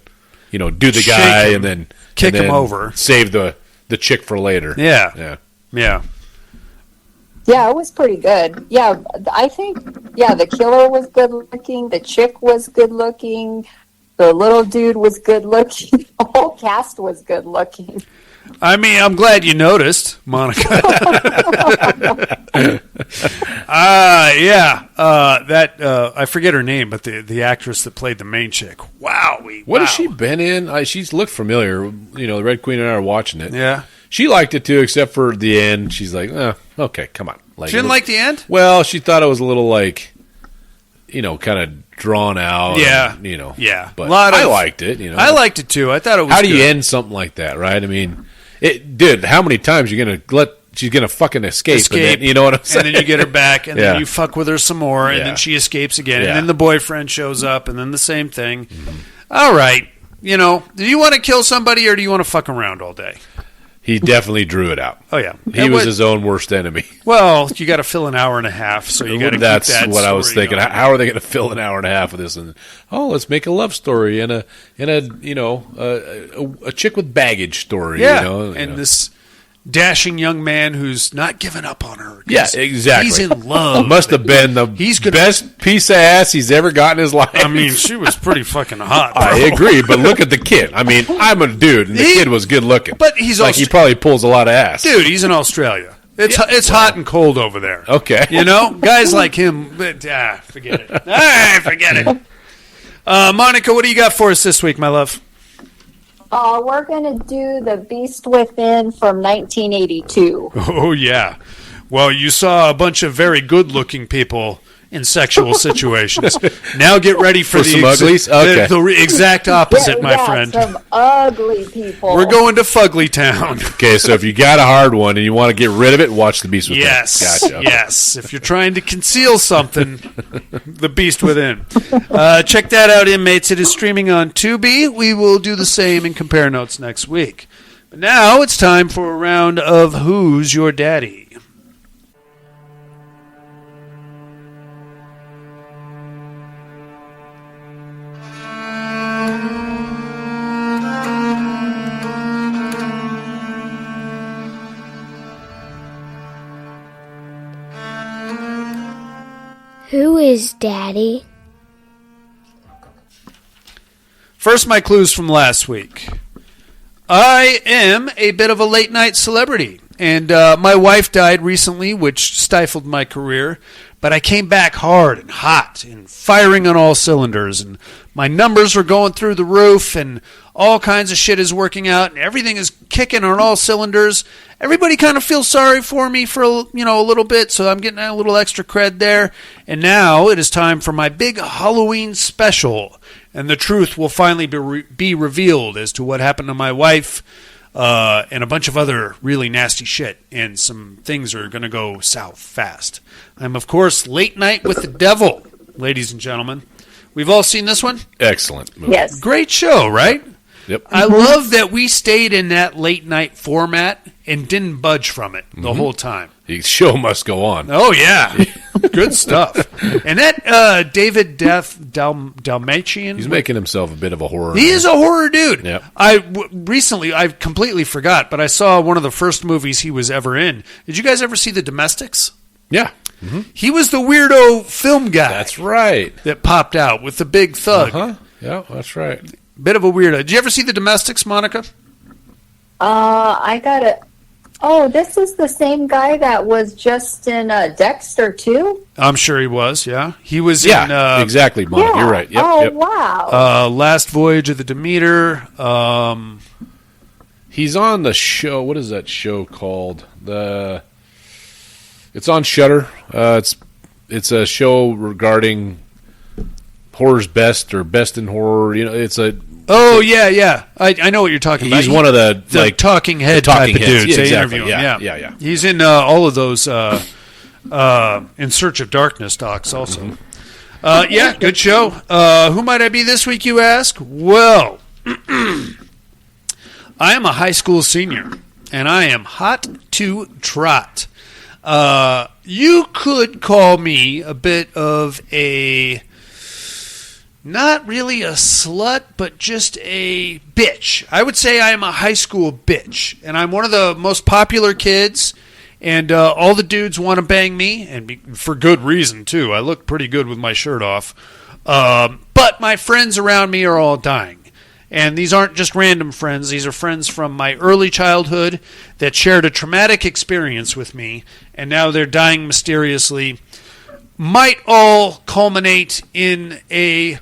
do the guy and then kick him over, save the chick for later. Yeah. Yeah, it was pretty good. Yeah, I think, the killer was good looking, the chick was good looking, the little dude was good looking, the whole cast was good looking. I mean, I'm glad you noticed, Monica. I forget her name, but the actress that played the main chick. What has she been in? She's looked familiar. The Red Queen and I are watching it. Yeah. She liked it too, except for the end. She's like, okay, come on. She didn't like the end? Well, she thought it was a little kind of drawn out. Yeah. Yeah. But I liked it. I liked it too. I thought it was How do you good. end something like that, right? I mean, dude, how many times are you going to let... She's going to fucking escape. And then, you know what I'm saying? And then you get her back, and then you fuck with her some more, and then she escapes again, and then the boyfriend shows up, and then the same thing. Mm-hmm. All right. Do you want to kill somebody, or do you want to fuck around all day? He definitely drew it out. Oh, yeah. He was his own worst enemy. Well, you got to fill an hour and a half, so you got to keep that That's what I was thinking. going. How are they going to fill an hour and a half of this? And let's make a love story and a chick with baggage story. Yeah, this dashing young man who's not giving up on her. Yeah, exactly. He's in love. Must have been the best piece of ass he's ever got in his life. I mean, she was pretty fucking hot, bro. I agree, but look at the kid. I mean, I'm a dude, and the kid was good looking. But he's he probably pulls a lot of ass. Dude, he's in Australia. It's hot and cold over there. Okay. Guys like him, forget it. Forget it. Monica, what do you got for us this week, my love? We're going to do The Beast Within from 1982. Oh, yeah. Well, you saw a bunch of very good-looking people in sexual situations. Now get ready for some uglies? Okay. The exact opposite, my friend. Some ugly people. We're going to Fugly Town. Okay, so if you got a hard one and you want to get rid of it, watch The Beast Within. Yes. Gotcha. Okay. Yes. If you're trying to conceal something, The Beast Within. Check that out, inmates. It is streaming on Tubi. We will do the same and compare notes next week. But now it's time for a round of Who's Your Daddy? Who is Daddy? First, my clues from last week. I am a bit of a late-night celebrity, and my wife died recently, which stifled my career, but I came back hard and hot and firing on all cylinders, and my numbers were going through the roof, and all kinds of shit is working out, and everything is kicking on all cylinders. Everybody kind of feels sorry for me for a little bit, so I'm getting a little extra cred there. And now it is time for my big Halloween special, and the truth will finally be revealed as to what happened to my wife and a bunch of other really nasty shit, and some things are going to go south fast. I'm, of course, Late Night with the Devil, ladies and gentlemen. We've all seen this one? Excellent movie. Yes. Great show, right? Yep. I love that we stayed in that late night format and didn't budge from it the whole time. The show must go on. Oh, yeah. Good stuff. And that David Dalmatian. He's making himself a bit of a horror. He is a horror dude. Yep. Recently, I completely forgot, but I saw one of the first movies he was ever in. Did you guys ever see The Domestics? Yeah. Mm-hmm. He was the weirdo film guy. That's right. That popped out with the big thug. Uh-huh. Yeah, that's right. Bit of a weirdo. Did you ever see The Domestics, Monica? I got it. Oh, this is the same guy that was just in Dexter, too? I'm sure he was, yeah. He was in... exactly, Monica. Yeah. You're right. Yep, oh, yep. wow. Last Voyage of the Demeter. He's on the show. What is that show called? It's on Shudder. It's It's a show regarding horror's best or best in horror. It's a. Oh yeah. I know what you're talking about. He's one of the talking head type of dudes. Yeah, they exactly. interview him. Yeah. He's in all of those In Search of Darkness docs also. Mm-hmm. Good show. Who might I be this week, you ask? Well, I am a high school senior, and I am hot to trot. You could call me a bit of a, not really a slut, but just a bitch. I would say I am a high school bitch, and I'm one of the most popular kids, and all the dudes want to bang me, and for good reason, too. I look pretty good with my shirt off. But my friends around me are all dying. And these aren't just random friends. These are friends from my early childhood that shared a traumatic experience with me, and now they're dying mysteriously. Might all culminate in a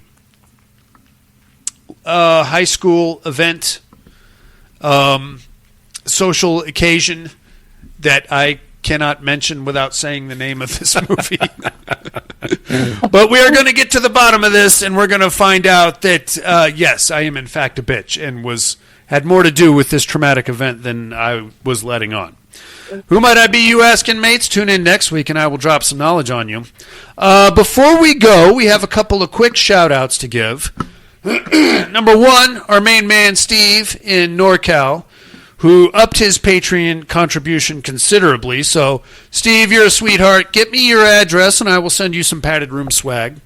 high school event, social occasion that I cannot mention without saying the name of this movie. But we are going to get to the bottom of this, and we're going to find out that, yes, I am in fact a bitch and had more to do with this traumatic event than I was letting on. Who might I be, you asking, mates? Tune in next week, and I will drop some knowledge on you. Before we go, we have a couple of quick shout-outs to give. Number one, our main man, Steve, in NorCal, who upped his Patreon contribution considerably. So, Steve, you're a sweetheart. Get me your address, and I will send you some padded room swag.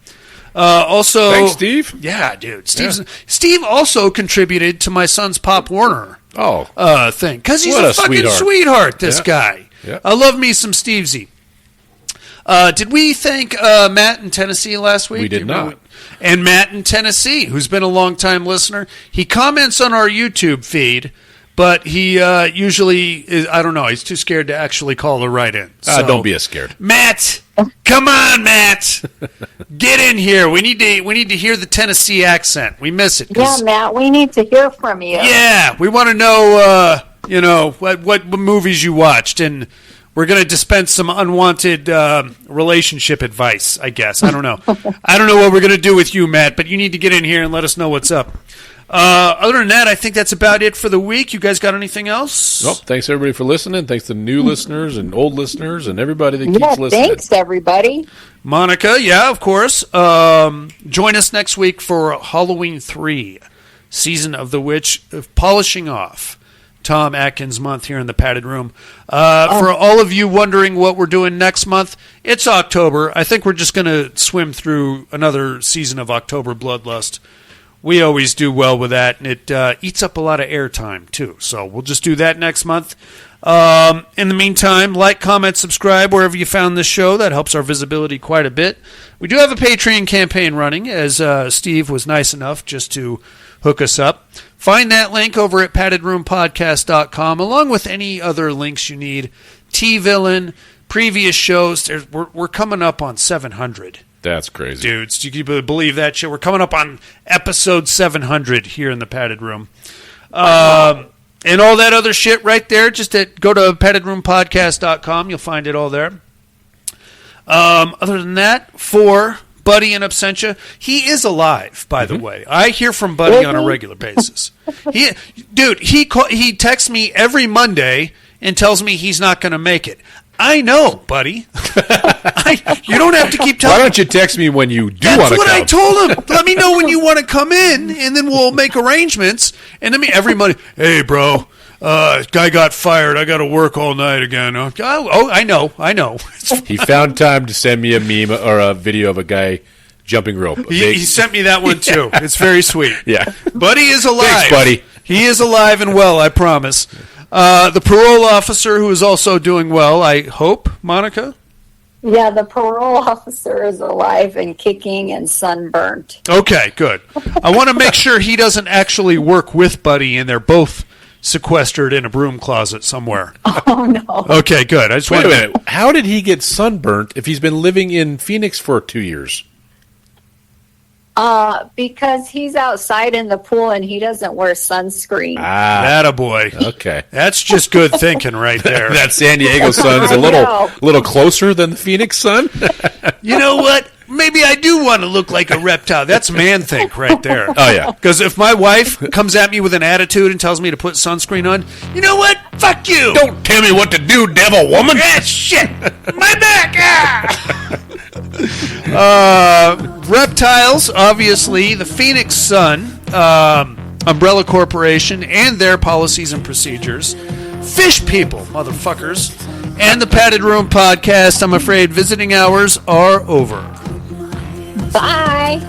Also, thanks, Steve. Yeah, dude. Steve also contributed to my son's Pop Warner thing, because he's a fucking sweetheart, this guy. Yeah. I love me some Stevesy. Did we thank Matt in Tennessee last week? We did not. And Matt in Tennessee, who's been a long-time listener, he comments on our YouTube feed, but he usually is, I don't know, he's too scared to actually call or write in. So, don't be scared. Matt, come on, Matt. Get in here. We need to hear the Tennessee accent. We miss it. Yeah, Matt, we need to hear from you. Yeah, we want to know, what movies you watched, and we're going to dispense some unwanted relationship advice, I guess. I don't know. I don't know what we're going to do with you, Matt, but you need to get in here and let us know what's up. Other than that, I think that's about it for the week. You guys got anything else? Nope. Thanks, everybody, for listening. Thanks to new listeners and old listeners and everybody that keeps listening. Thanks, everybody. Monica, yeah, of course. Join us next week for Halloween 3, Season of the Witch, polishing off Tom Atkins month here in the padded room. For all of you wondering what we're doing next month, it's October. I think we're just going to swim through another season of October Bloodlust. We always do well with that, and it eats up a lot of airtime, too. So we'll just do that next month. In the meantime, like, comment, subscribe wherever you found this show. That helps our visibility quite a bit. We do have a Patreon campaign running, as Steve was nice enough just to hook us up. Find that link over at paddedroompodcast.com, along with any other links you need. T-Villain, previous shows. We're coming up on 700. That's crazy. Dudes, do you believe that shit? We're coming up on episode 700 here in the padded room. And all that other shit right there, just go to paddedroompodcast.com. You'll find it all there. Other than that, for Buddy in absentia, he is alive, by the way. I hear from Buddy on a regular basis. He texts me every Monday and tells me he's not going to make it. I know, buddy. You don't have to keep telling me. Why don't you text me when you do want to come? That's what I told him. Let me know when you want to come in, and then we'll make arrangements. And then every Monday, hey, bro, guy got fired. I got to work all night again. Oh, I know. He found time to send me a meme or a video of a guy jumping rope. He sent me that one, too. It's very sweet. Yeah. Buddy is alive. Thanks, buddy. He is alive and well, I promise. The parole officer, who is also doing well, I hope, Monica? Yeah, the parole officer is alive and kicking and sunburnt. Okay, good. I want to make sure he doesn't actually work with Buddy and they're both sequestered in a broom closet somewhere. Oh, no. Okay, good. Wait a minute. How did he get sunburnt if he's been living in Phoenix for 2 years? Because he's outside in the pool and he doesn't wear sunscreen. That a boy. Okay. That's just good thinking right there. That San Diego sun's a little closer than the Phoenix sun. You know what? Maybe I do want to look like a reptile. That's man think right there. Oh, yeah. Because if my wife comes at me with an attitude and tells me to put sunscreen on, you know what? Fuck you. Don't tell me what to do, devil woman. Ah, shit. My back. Reptiles, obviously, the Phoenix Sun, Umbrella Corporation, and their policies and procedures. Fish people, motherfuckers. And the Padded Room Podcast. I'm afraid visiting hours are over. Bye.